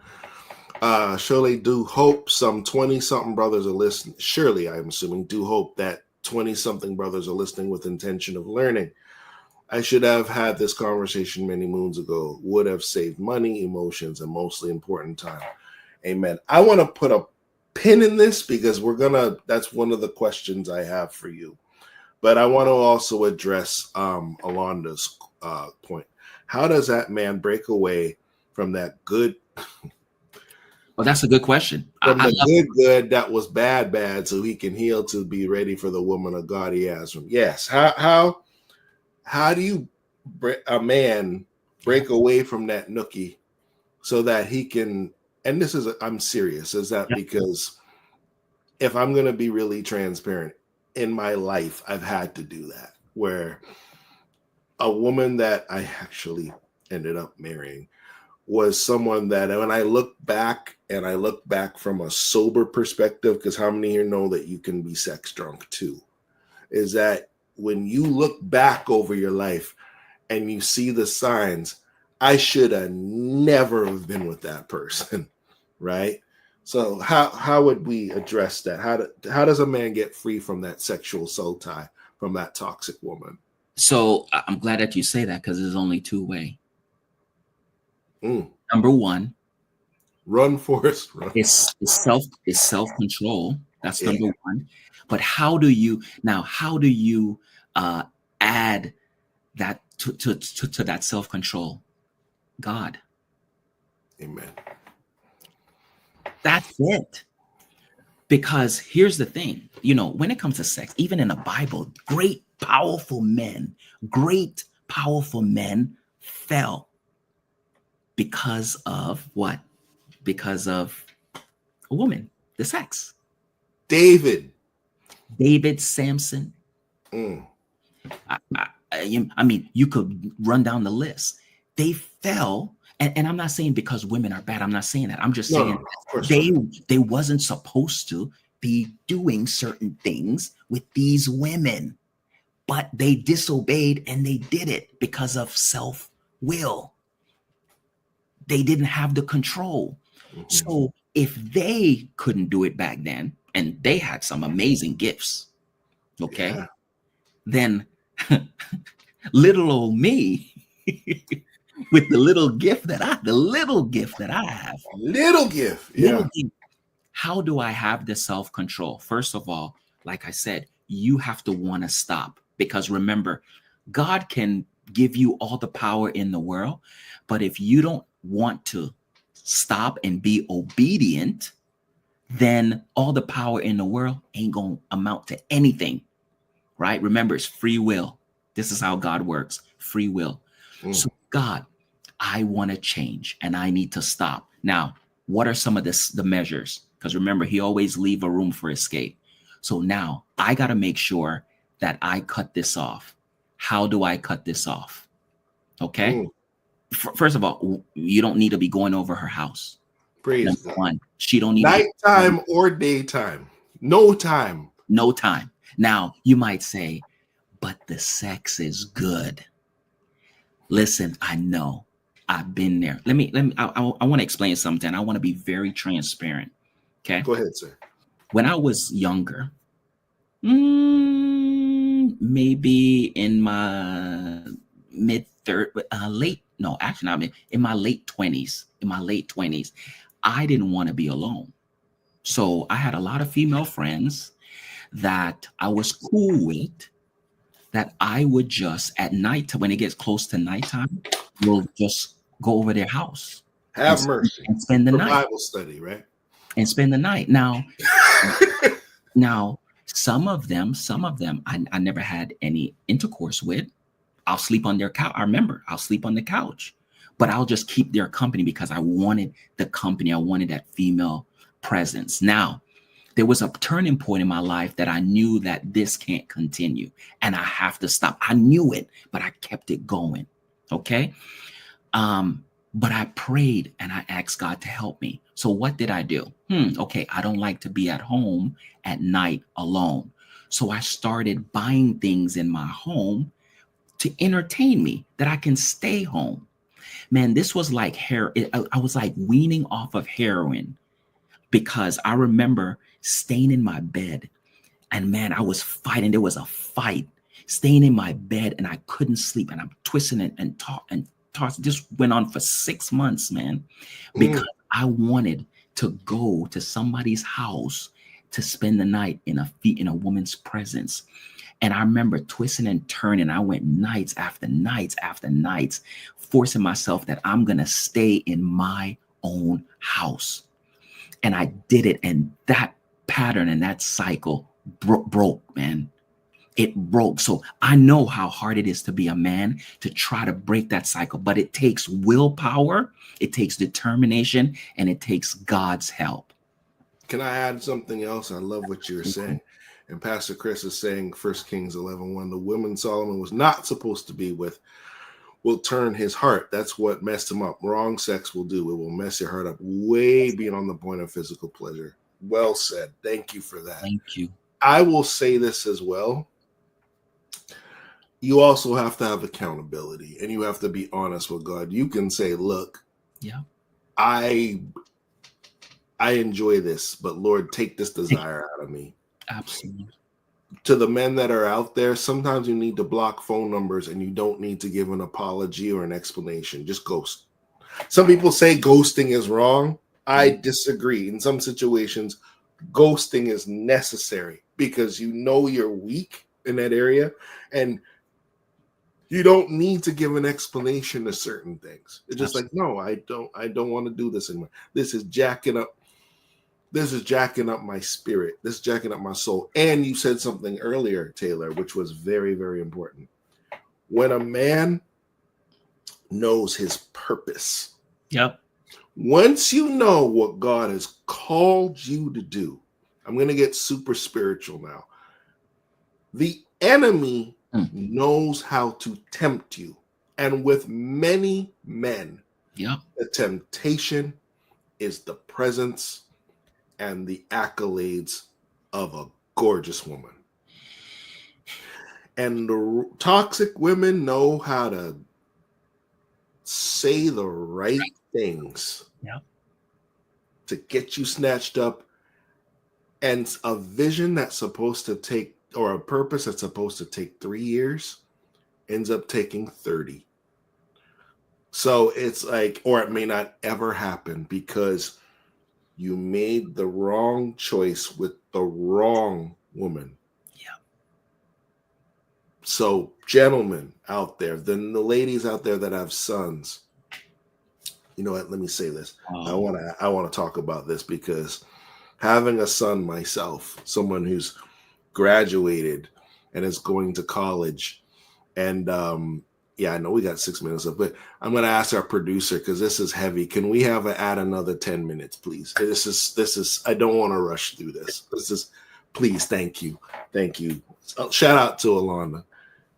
Surely do hope some 20-something brothers are listening. Surely, I'm assuming, do hope that 20-something brothers are listening with intention of learning. I should have had this conversation many moons ago, would have saved money, emotions, and mostly important time. Amen. I want to put a pin in this because that's one of the questions I have for you. But I want to also address Alonda's point. How does that man break away from that good? Well, that's a good question. From the good that was bad, so he can heal to be ready for the woman of God he has from. Yes. How do you a man break away from that nookie so that he can? And this is I'm serious. Is that because if I'm going to be really transparent, in my life, I've had to do that, where a woman that I actually ended up marrying was someone that when I look back from a sober perspective, because how many here know that you can be sex drunk too, is that when you look back over your life and you see the signs, I should have never have been with that person, right? So how would we address that? How does a man get free from that sexual soul tie from that toxic woman? So I'm glad that you say that because there's only two ways. Number one, run, Forrest, run. It's self-control. That's number one. But how do you add that to that self-control? God. Amen. That's it. Because here's the thing, when it comes to sex, even in the Bible, great powerful men fell because of what? Because of a woman, the sex. David, Samson. I mean, you could run down the list. They fell. And I'm not saying because women are bad. I'm not saying that. I'm just saying they wasn't supposed to be doing certain things with these women, but they disobeyed and they did it because of self-will. They didn't have the control. Mm-hmm. So if they couldn't do it back then, and they had some amazing gifts, then little old me with the little gift that I have. Little gift. How do I have the self-control? First of all, like I said, you have to want to stop, because remember, God can give you all the power in the world, but if you don't want to stop and be obedient, then all the power in the world ain't going to amount to anything, right? Remember, it's free will. This is how God works, free will. So God, I want to change and I need to stop. Now, what are some of the measures? Because remember, he always leave a room for escape. So now I got to make sure that I cut this off. How do I cut this off? Okay. First of all, you don't need to be going over her house. Praise God. One, she don't need nighttime or daytime. No time. Now you might say, but the sex is good. Listen, I know. I've been there. I want to explain something. I want to be very transparent. Okay. Go ahead, sir. When I was younger, maybe in my in my late 20s, I didn't want to be alone. So I had a lot of female friends that I was cool with, that I would just at night, when it gets close to nighttime, we'll just go over their house. Have mercy. And spend the night. Bible study, right? And spend the night. Now, some of them, I never had any intercourse with. I'll sleep on their couch. I remember I'll sleep on the couch, but I'll just keep their company because I wanted the company. I wanted that female presence. Now, there was a turning point in my life that I knew that this can't continue and I have to stop. I knew it, but I kept it going. Okay. But I prayed and I asked God to help me. So what did I do? Okay. I don't like to be at home at night alone. So I started buying things in my home to entertain me, that I can stay home. Man, this was like I was like weaning off of heroin, because I remember staying in my bed And man, I was fighting. There was a fight, staying in my bed, and I couldn't sleep. And I'm twisting it and tossing. This went on for 6 months, man, because I wanted to go to somebody's house to spend the night in a woman's presence. And I remember twisting and turning. I went nights after nights after nights, forcing myself that I'm going to stay in my own house. And I did it. And that pattern and that cycle broke, man. It broke. So I know how hard it is to be a man to try to break that cycle, but it takes willpower, it takes determination, and it takes God's help. Can I add something else? I love what you're saying. And Pastor Chris is saying 1 Kings 11:1, the woman Solomon was not supposed to be with will turn his heart. That's what messed him up. Wrong sex will do. It will mess your heart up way beyond the point of physical pleasure. Well said. Thank you for that. Thank you. I will say this as well. You also have to have accountability, and you have to be honest with God. You can say, look, yeah, I enjoy this, but Lord, take this desire out of me. Absolutely. To the men that are out there, sometimes you need to block phone numbers and you don't need to give an apology or an explanation. Just ghost. Some people say ghosting is wrong. I disagree. In some situations, ghosting is necessary because you know you're weak in that area and you don't need to give an explanation to certain things. It's just like, no, I don't want to do this anymore. This is jacking up my spirit. This is jacking up my soul. And you said something earlier, Taylor, which was very, very important. When a man knows his purpose. Yep. Once you know what God has called you to do, I'm going to get super spiritual now. The enemy knows how to tempt you. And with many men, the temptation is the presence and the accolades of a gorgeous woman. And the toxic women know how to say the right things to get you snatched up. And a vision that's supposed to take, or a purpose that's supposed to take 3 years, ends up taking 30. So it's like, or it may not ever happen because you made the wrong choice with the wrong woman. Yeah. So, gentlemen out there, then the ladies out there that have sons, you know what? Let me say this. I want to talk about this because having a son myself, someone who's graduated and is going to college, and I know we got 6 minutes up, but I'm going to ask our producer because this is heavy. Can we add another 10 minutes, please? This is. I don't want to rush through this. Please. Thank you. Shout out to Alana.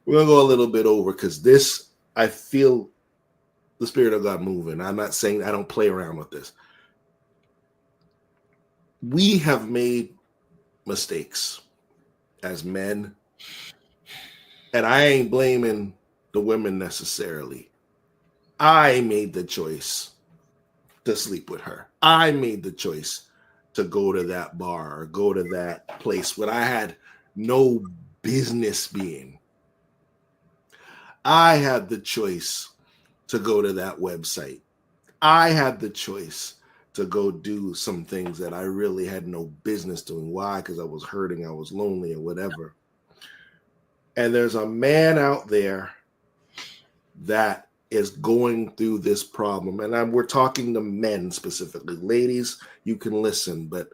We're gonna go a little bit over because this, I feel the Spirit of God moving. I'm not saying I don't play around with this. We have made mistakes as men, and I ain't blaming the women necessarily. I made the choice to sleep with her. I made the choice to go to that bar or go to that place where I had no business being. I had the choice to go to that website. I had the choice to go do some things that I really had no business doing. Why? Because I was hurting, I was lonely, or whatever. And there's a man out there that is going through this problem. And we're talking to men specifically. Ladies, you can listen, but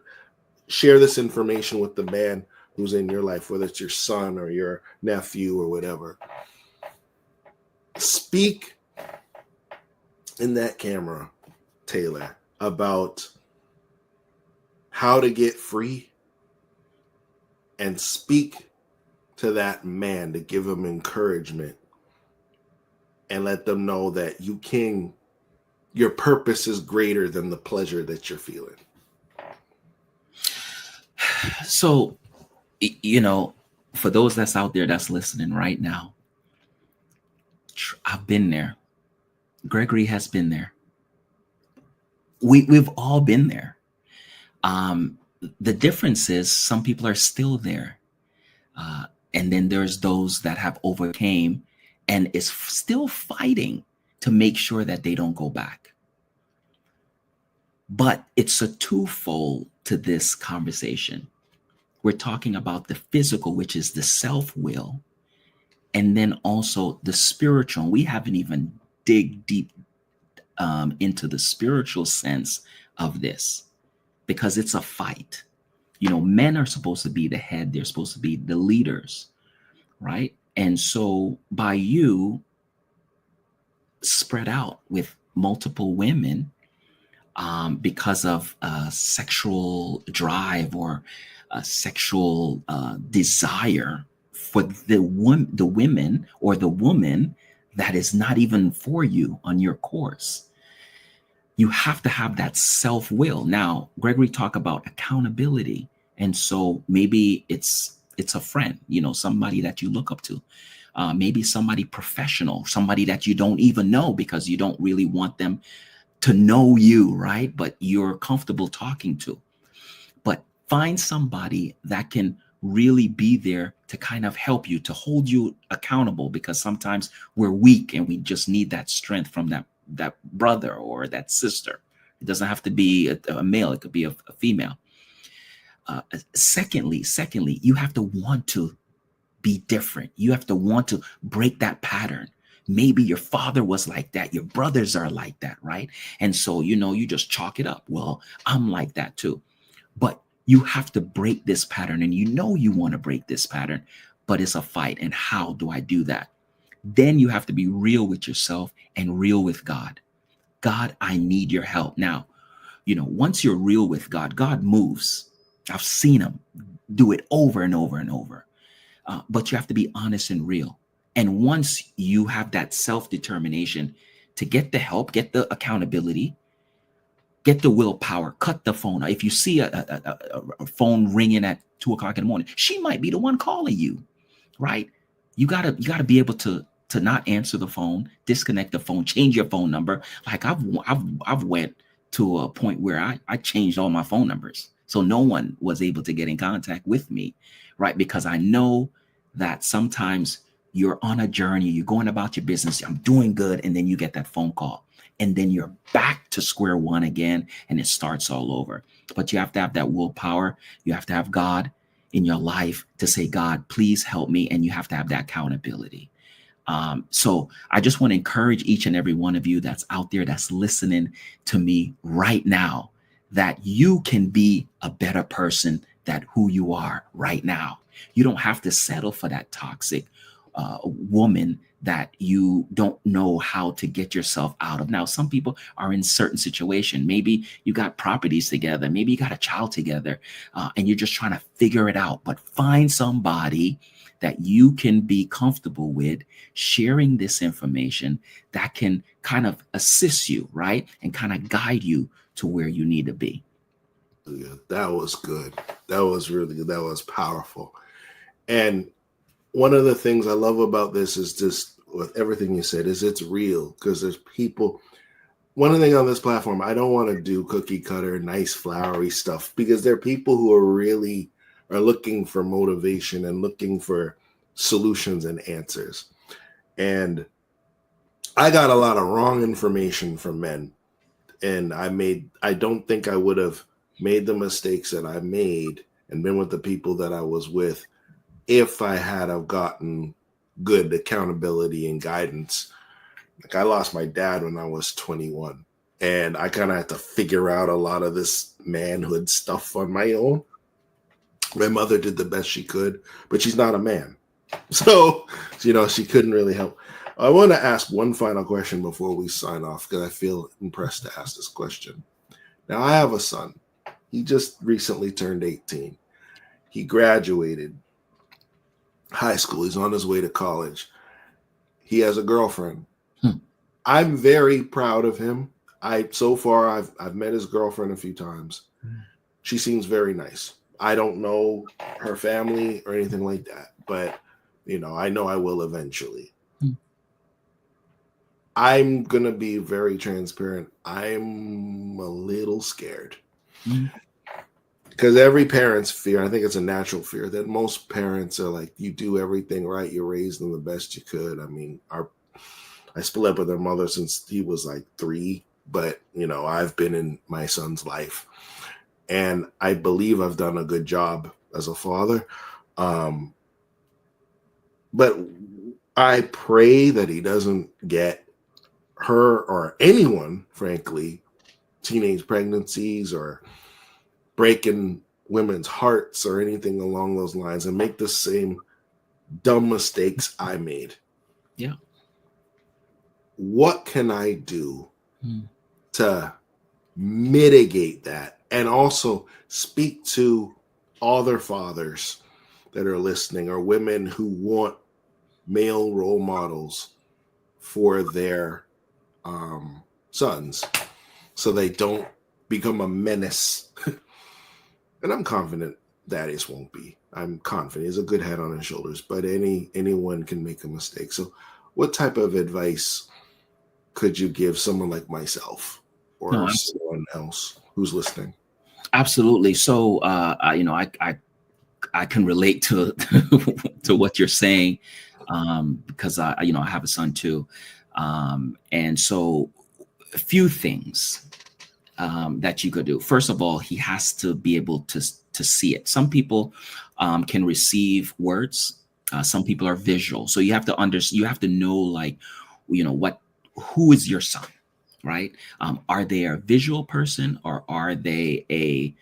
share this information with the man who's in your life, whether it's your son or your nephew or whatever. Speak in that camera, Taylor, about how to get free, and speak to that man to give him encouragement and let them know that your purpose is greater than the pleasure that you're feeling. So, for those that's out there that's listening right now, I've been there. Gregory has been there. We've all been there. The difference is some people are still there And then there's those that have overcame and is still fighting to make sure that they don't go back. But it's a twofold to this conversation. We're talking about the physical, which is the self-will, and then also the spiritual. We haven't even dig deep into the spiritual sense of this, because it's a fight. Men are supposed to be the head. They're supposed to be the leaders, right? And so by you spread out with multiple women because of sexual drive or sexual desire for the women or the woman that is not even for you on your course, you have to have that self-will. Now, Gregory talked about accountability. And so maybe it's a friend, somebody that you look up to, maybe somebody professional, somebody that you don't even know because you don't really want them to know you, right? But you're comfortable talking to. But find somebody that can really be there to kind of help you, to hold you accountable, because sometimes we're weak and we just need that strength from that brother or that sister. It doesn't have to be a male, it could be a female. Secondly, you have to want to be different. You have to want to break that pattern. Maybe your father was like that. Your brothers are like that, right? And so, you just chalk it up. Well, I'm like that too. But you have to break this pattern, and you want to break this pattern, but it's a fight. And how do I do that? Then you have to be real with yourself and real with God. God, I need your help. Now, once you're real with God, God moves. I've seen him do it over and over and over. But you have to be honest and real. And once you have that self-determination to get the help, get the accountability, get the willpower, cut the phone. If you see a phone ringing at 2 o'clock in the morning, she might be the one calling you, right? You gotta be able to not answer the phone, disconnect the phone, change your phone number. Like I've went to a point where I changed all my phone numbers, so no one was able to get in contact with me, right? Because I know that sometimes you're on a journey, you're going about your business, I'm doing good, and then you get that phone call, and then you're back to square one again, and it starts all over. But you have to have that willpower. You have to have God in your life to say, God, please help me, and you have to have that accountability. So I just want to encourage each and every one of you that's out there, that's listening to me right now, that you can be a better person than who you are right now. You don't have to settle for that toxic woman that you don't know how to get yourself out of. Now, some people are in certain situation. Maybe you got properties together. Maybe you got a child together, and you're just trying to figure it out. But find somebody that you can be comfortable with sharing this information that can kind of assist you, right? And kind of guide you to where you need to be. Yeah, that was good. That was really good. That was powerful. And one of the things I love about this is just with everything you said is it's real, because there's people. One of the things on this platform, I don't want to do cookie cutter, nice flowery stuff, because there are people who are looking for motivation and looking for solutions and answers. And I got a lot of wrong information from men. And I don't think I would have made the mistakes that I made and been with the people that I was with if I had have gotten good accountability and guidance. Like, I lost my dad when I was 21, and I kind of had to figure out a lot of this manhood stuff on my own. My mother did the best she could, but she's not a man. So, she couldn't really help. I want to ask one final question before we sign off, because I feel impressed to ask this question. Now, I have a son. He just recently turned 18. He graduated high school. He's on his way to college. He has a girlfriend. I'm very proud of him. So far I've met his girlfriend a few times. She seems very nice. I don't know her family or anything like that, but I know I will eventually. I'm gonna be very transparent. I'm a little scared, Because every parent's fear, I think it's a natural fear that most parents are like, you do everything right. You raised them the best you could. I mean, I split up with her mother since he was like 3, but I've been in my son's life, and I believe I've done a good job as a father. But I pray that he doesn't get her or anyone, frankly, teenage pregnancies or breaking women's hearts or anything along those lines, and make the same dumb mistakes I made. Yeah. What can I do to mitigate that, and also speak to other fathers that are listening, or women who want male role models for their sons so they don't become a menace? And I'm confident Thaddeus won't be. I'm confident he's a good head on his shoulders, but anyone can make a mistake. So what type of advice could you give someone like myself or someone else who's listening? Absolutely. So, I can relate to to what you're saying, because I have a son too, and so a few things that you could do. First of all, he has to be able to see it. Some people can receive words. Some people are visual. So you have to you have to know, like, who is your son, right? Are they a visual person, or are they a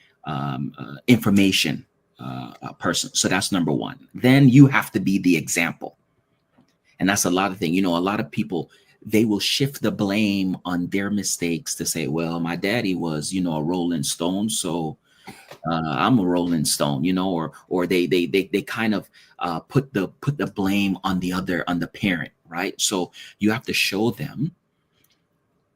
information person? So that's number one. Then you have to be the example. And that's a lot of things. A lot of people, they will shift the blame on their mistakes to say, well, my daddy was, a Rolling Stone, so I'm a Rolling Stone, or they kind of put the blame on the parent, right? So you have to show them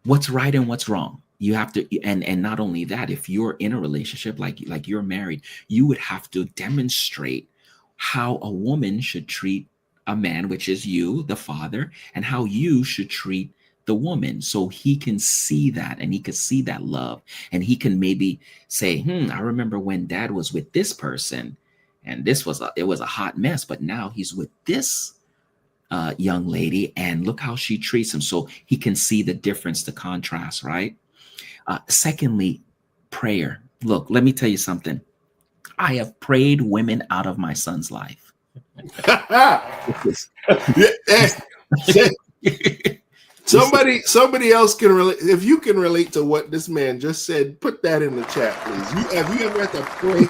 what's right and what's wrong. You have to, and not only that, if you're in a relationship, like you're married, you would have to demonstrate how a woman should treat a man, which is you, the father, and how you should treat the woman, so he can see that, and he can see that love, and he can maybe say, I remember when dad was with this person, and it was a hot mess, but now he's with this young lady, and look how she treats him. So he can see the difference, the contrast, right? Secondly, prayer. Look, let me tell you something. I have prayed women out of my son's life. Somebody else can relate. If you can relate to what this man just said, put that in the chat, please. Have you ever had to pray?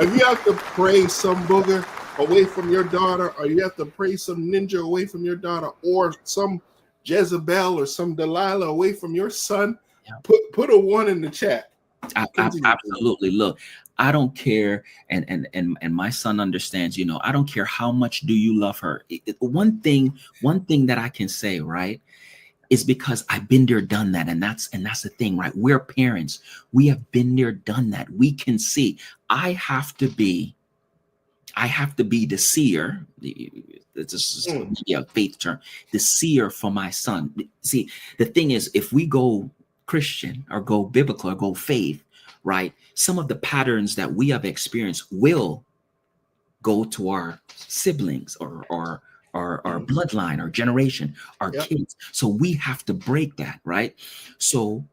Have you have to pray some booger away from your daughter, or you have to pray some ninja away from your daughter, or some Jezebel or some Delilah away from your son? Yeah. Put a 1 in the chat. Absolutely. Look, I don't care, and my son understands. I don't care how much do you love her. One thing that I can say, right, is because I've been there, done that, and that's the thing, right? We're parents. We have been there, done that. We can see. I have to be the seer. It's just a faith term. The seer for my son. See, the thing is, if we go Christian or go biblical or go faith, right, some of the patterns that we have experienced will go to our siblings or our bloodline, our generation, our kids. So we have to break that, right? So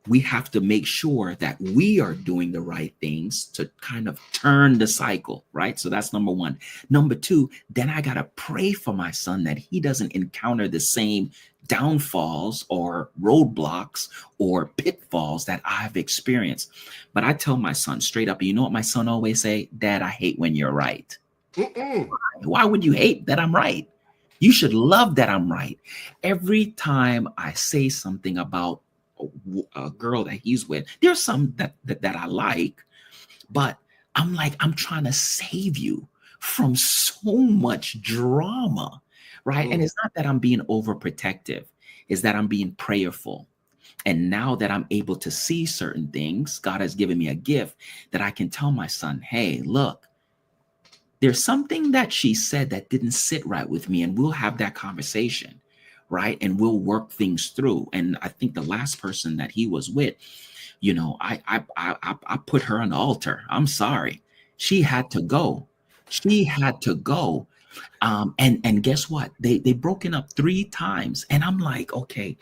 we have to make sure that we are doing the right things to kind of turn the cycle, right? So that's number one. Number two, then I got to pray for my son that he doesn't encounter the same downfalls or roadblocks or pitfalls that I've experienced. But I tell my son straight up, you know what my son always say? Dad, I hate when you're right. Why would you hate that I'm right? You should love that I'm right. Every time I say something about a girl that he's with, there's some that I like, but I'm like, I'm trying to save you from so much drama, right? And it's not that I'm being overprotective, it's that I'm being prayerful. And now that I'm able to see certain things, God has given me a gift that I can tell my son, hey, look, there's something that she said that didn't sit right with me, and we'll have that conversation, right? And we'll work things through. And I think the last person that he was with, you know, I put her on the altar. I'm sorry. She had to go. She had to go. And guess what? They broken up 3 times. And I'm like, okay,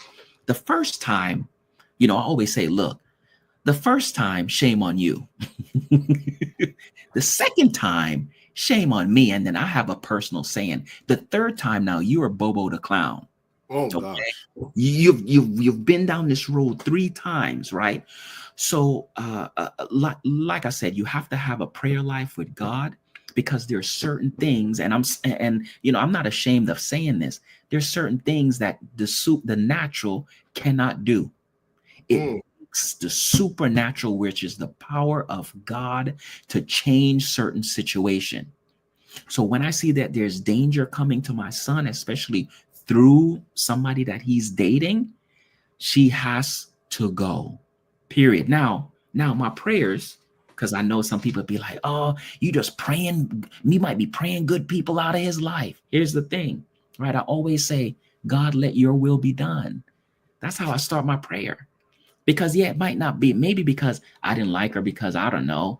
the first time, you know, I always say, look, the first time, shame on you. The second time, shame on me. And then I have a personal saying. The third time, now you are Bobo the clown. Oh Okay. gosh. You've been down this road 3 times, right? So like I said, you have to have a prayer life with God, because there's certain things, and you know, I'm not ashamed of saying this. There's certain things that the natural cannot do. It takes the supernatural, which is the power of God, to change certain situation. So when I see that there's danger coming to my son, especially through somebody that he's dating, she has to go. Period. Now my prayers, because I know some people be like, oh, you just praying. Me might be praying good people out of his life. Here's the thing, right? I always say, God, let your will be done. That's how I start my prayer. Because yeah, it might not be, maybe because I didn't like her, because I don't know,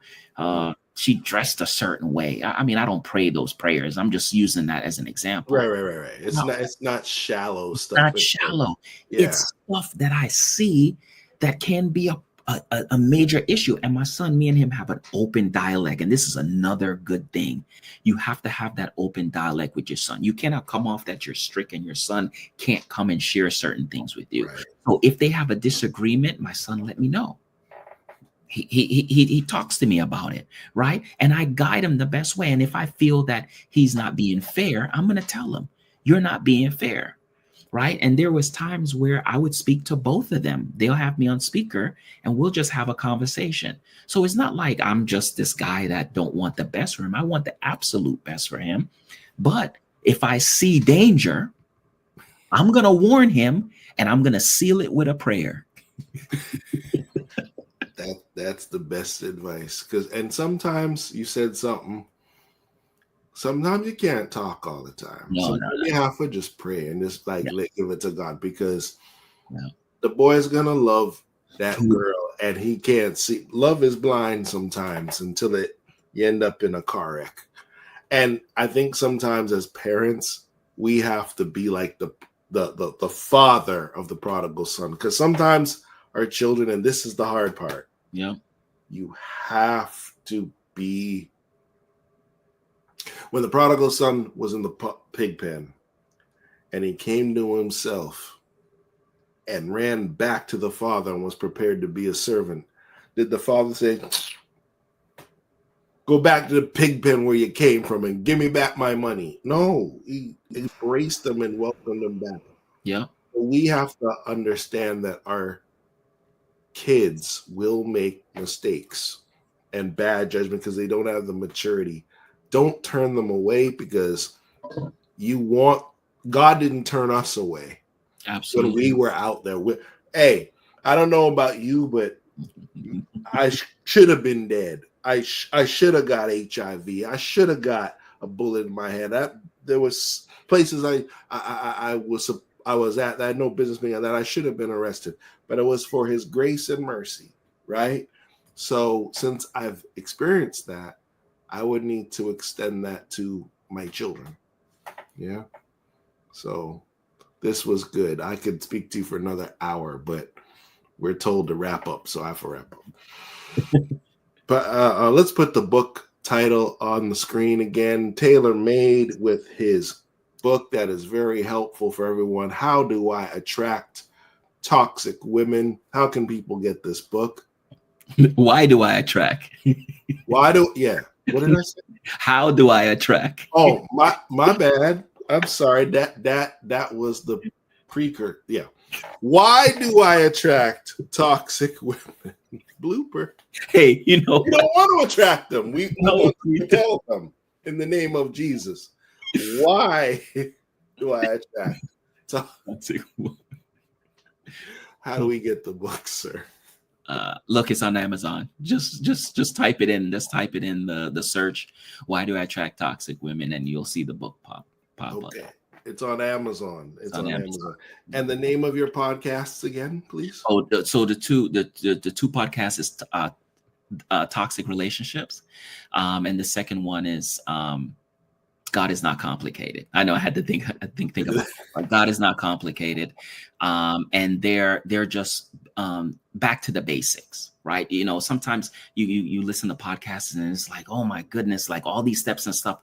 she dressed a certain way. I mean, I don't pray those prayers. I'm just using that as an example. Right. It's not shallow stuff. Not shallow. Yeah. It's stuff that I see that can be a major issue. And my son, me and him have an open dialogue. And this is another good thing. You have to have that open dialogue with your son. You cannot come off that you're strict, and your son can't come and share certain things with you. Right. So if they have a disagreement, my son let me know. He talks to me about it, right? And I guide him the best way. And if I feel that he's not being fair, I'm going to tell him, you're not being fair, right? And there was times where I would speak to both of them. They'll have me on speaker and we'll just have a conversation. So it's not like I'm just this guy that don't want the best for him. I want the absolute best for him. But if I see danger, I'm going to warn him, and I'm going to seal it with a prayer. That's the best advice. And sometimes you said something. Sometimes you can't talk all the time. No. You have to just pray and just give it to God, because Yeah. the boy's gonna love that girl, and he can't see. Love is blind sometimes until you end up in a car wreck. And I think sometimes as parents, we have to be like the father of the prodigal son, because sometimes our children, and this is the hard part. Yeah. You have to be. When the prodigal son was in the pig pen and he came to himself and ran back to the father and was prepared to be a servant, did the father say, go back to the pig pen where you came from and give me back my money? No, he embraced them and welcomed them back. Yeah. We have to understand that our kids will make mistakes and bad judgment because they don't have the maturity. Don't turn them away, because God didn't turn us away. Absolutely. When we were out there. Hey, I don't know about you, but I should have been dead. I should have got HIV. I should have got a bullet in my head. There was places I was at that I had no business being at, that I should have been arrested, but it was for his grace and mercy, right? So since I've experienced that, I would need to extend that to my children. Yeah. So this was good. I could speak to you for another hour, but we're told to wrap up, so I have to wrap up. But let's put the book title on the screen again. Taylor made with his book that is very helpful for everyone. How do I attract toxic women? How can people get this book? Why do I attract? What did I say? How do I attract? Oh, my bad. I'm sorry. That was the precursor. Yeah. Why do I attract toxic women? Blooper. Hey, you don't want to attract them. We want to tell them in the name of Jesus. Why do I attract toxic women? How do we get the book, sir? Look, it's on Amazon. Just type it in. Just type it in the search. Why do I attract toxic women? And you'll see the book pop Okay. up. It's on Amazon. It's on Amazon. And the name of your podcasts again, please? Oh, so the two podcasts is Toxic Relationships, and the second one is God is Not Complicated. I know I had to think about it. God is Not Complicated, and they're just back to the basics, right? You know, sometimes you listen to podcasts and it's like, oh my goodness, like all these steps and stuff.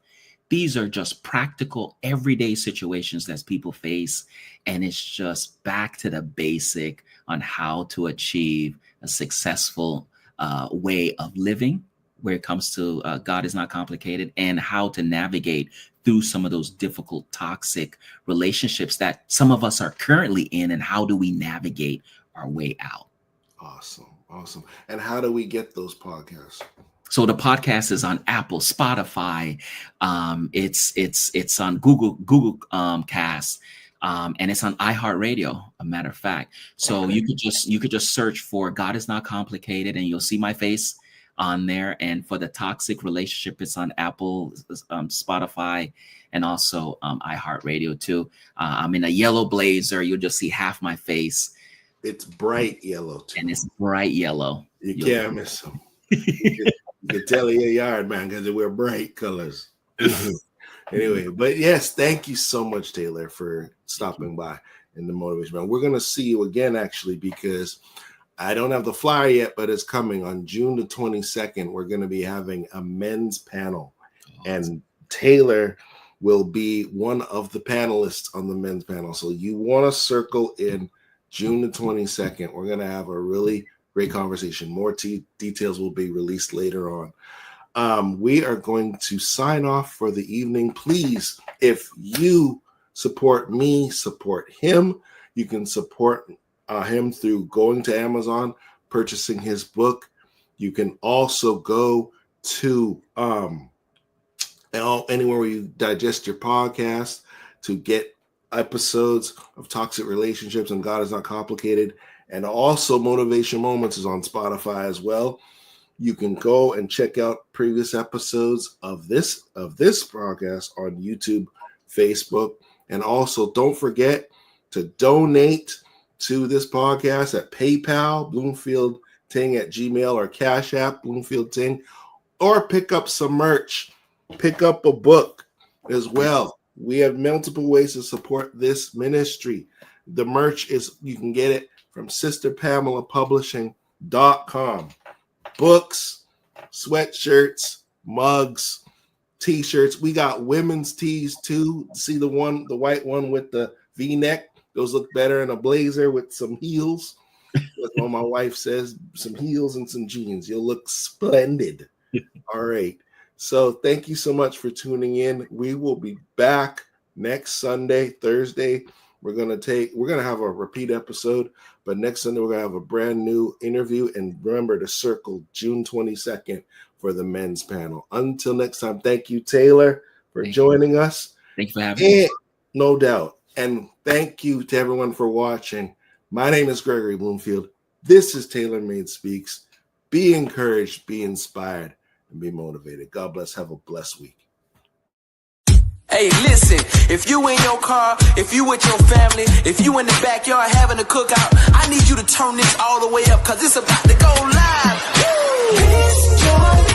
These are just practical, everyday situations that people face, and it's just back to the basic on how to achieve a successful way of living, where it comes to God is Not Complicated, and how to navigate through some of those difficult, toxic relationships that some of us are currently in, and how do we navigate our way out. Awesome. And how do we get those podcasts? So the podcast is on Apple, Spotify, it's on Google Cast, and it's on iHeartRadio, a matter of fact. So you could just search for God is Not Complicated, and you'll see my face on there. And for the Toxic Relationship, it's on Apple, Spotify, and also iHeartRadio too. I'm in a yellow blazer. You'll just see half my face. It's bright yellow too. And it's bright yellow. You can't miss them. You can tell in your yard, man, because they wear bright colors. Anyway, but yes, thank you so much, Taylor, for stopping by in the Motivation Round. We're going to see you again, actually, because I don't have the flyer yet, but it's coming on June the 22nd. We're going to be having a men's panel, and Taylor will be one of the panelists on the men's panel. So you want to circle in June the 22nd. We're going to have a really great conversation. More details will be released later on. We are going to sign off for the evening. Please, if you support me, support him. You can support him through going to Amazon, purchasing his book. You can also go to anywhere where you digest your podcast to get episodes of Toxic Relationships and God is Not Complicated. And also Motivation Moments is on Spotify as well. You can go and check out previous episodes of this podcast on YouTube, Facebook, and also don't forget to donate to this podcast at PayPal, BloomfieldTing@gmail, or Cash App, Bloomfield Ting, or pick up some merch. Pick up a book as well. We have multiple ways to support this ministry. The merch you can get it from sisterpamelapublishing.com. Books, sweatshirts, mugs, t-shirts. We got women's tees too. See the white one with the V-neck? Those look better in a blazer with some heels. That's what my wife says, some heels and some jeans. You'll look splendid. All right. So thank you so much for tuning in. We will be back next Sunday, Thursday. We're gonna have a repeat episode, but next Sunday we're gonna have a brand new interview. And remember to circle June 22nd for the men's panel. Until next time, thank you, Taylor, for joining us. Thank you for having me. No doubt. And thank you to everyone for watching. My name is Gregory Bloomfield. This is Taylor Made Speaks. Be encouraged, be inspired, and be motivated. God bless. Have a blessed week. Hey, listen, if you in your car, if you with your family, if you in the backyard having a cookout, I need you to turn this all the way up because it's about to go live. Woo!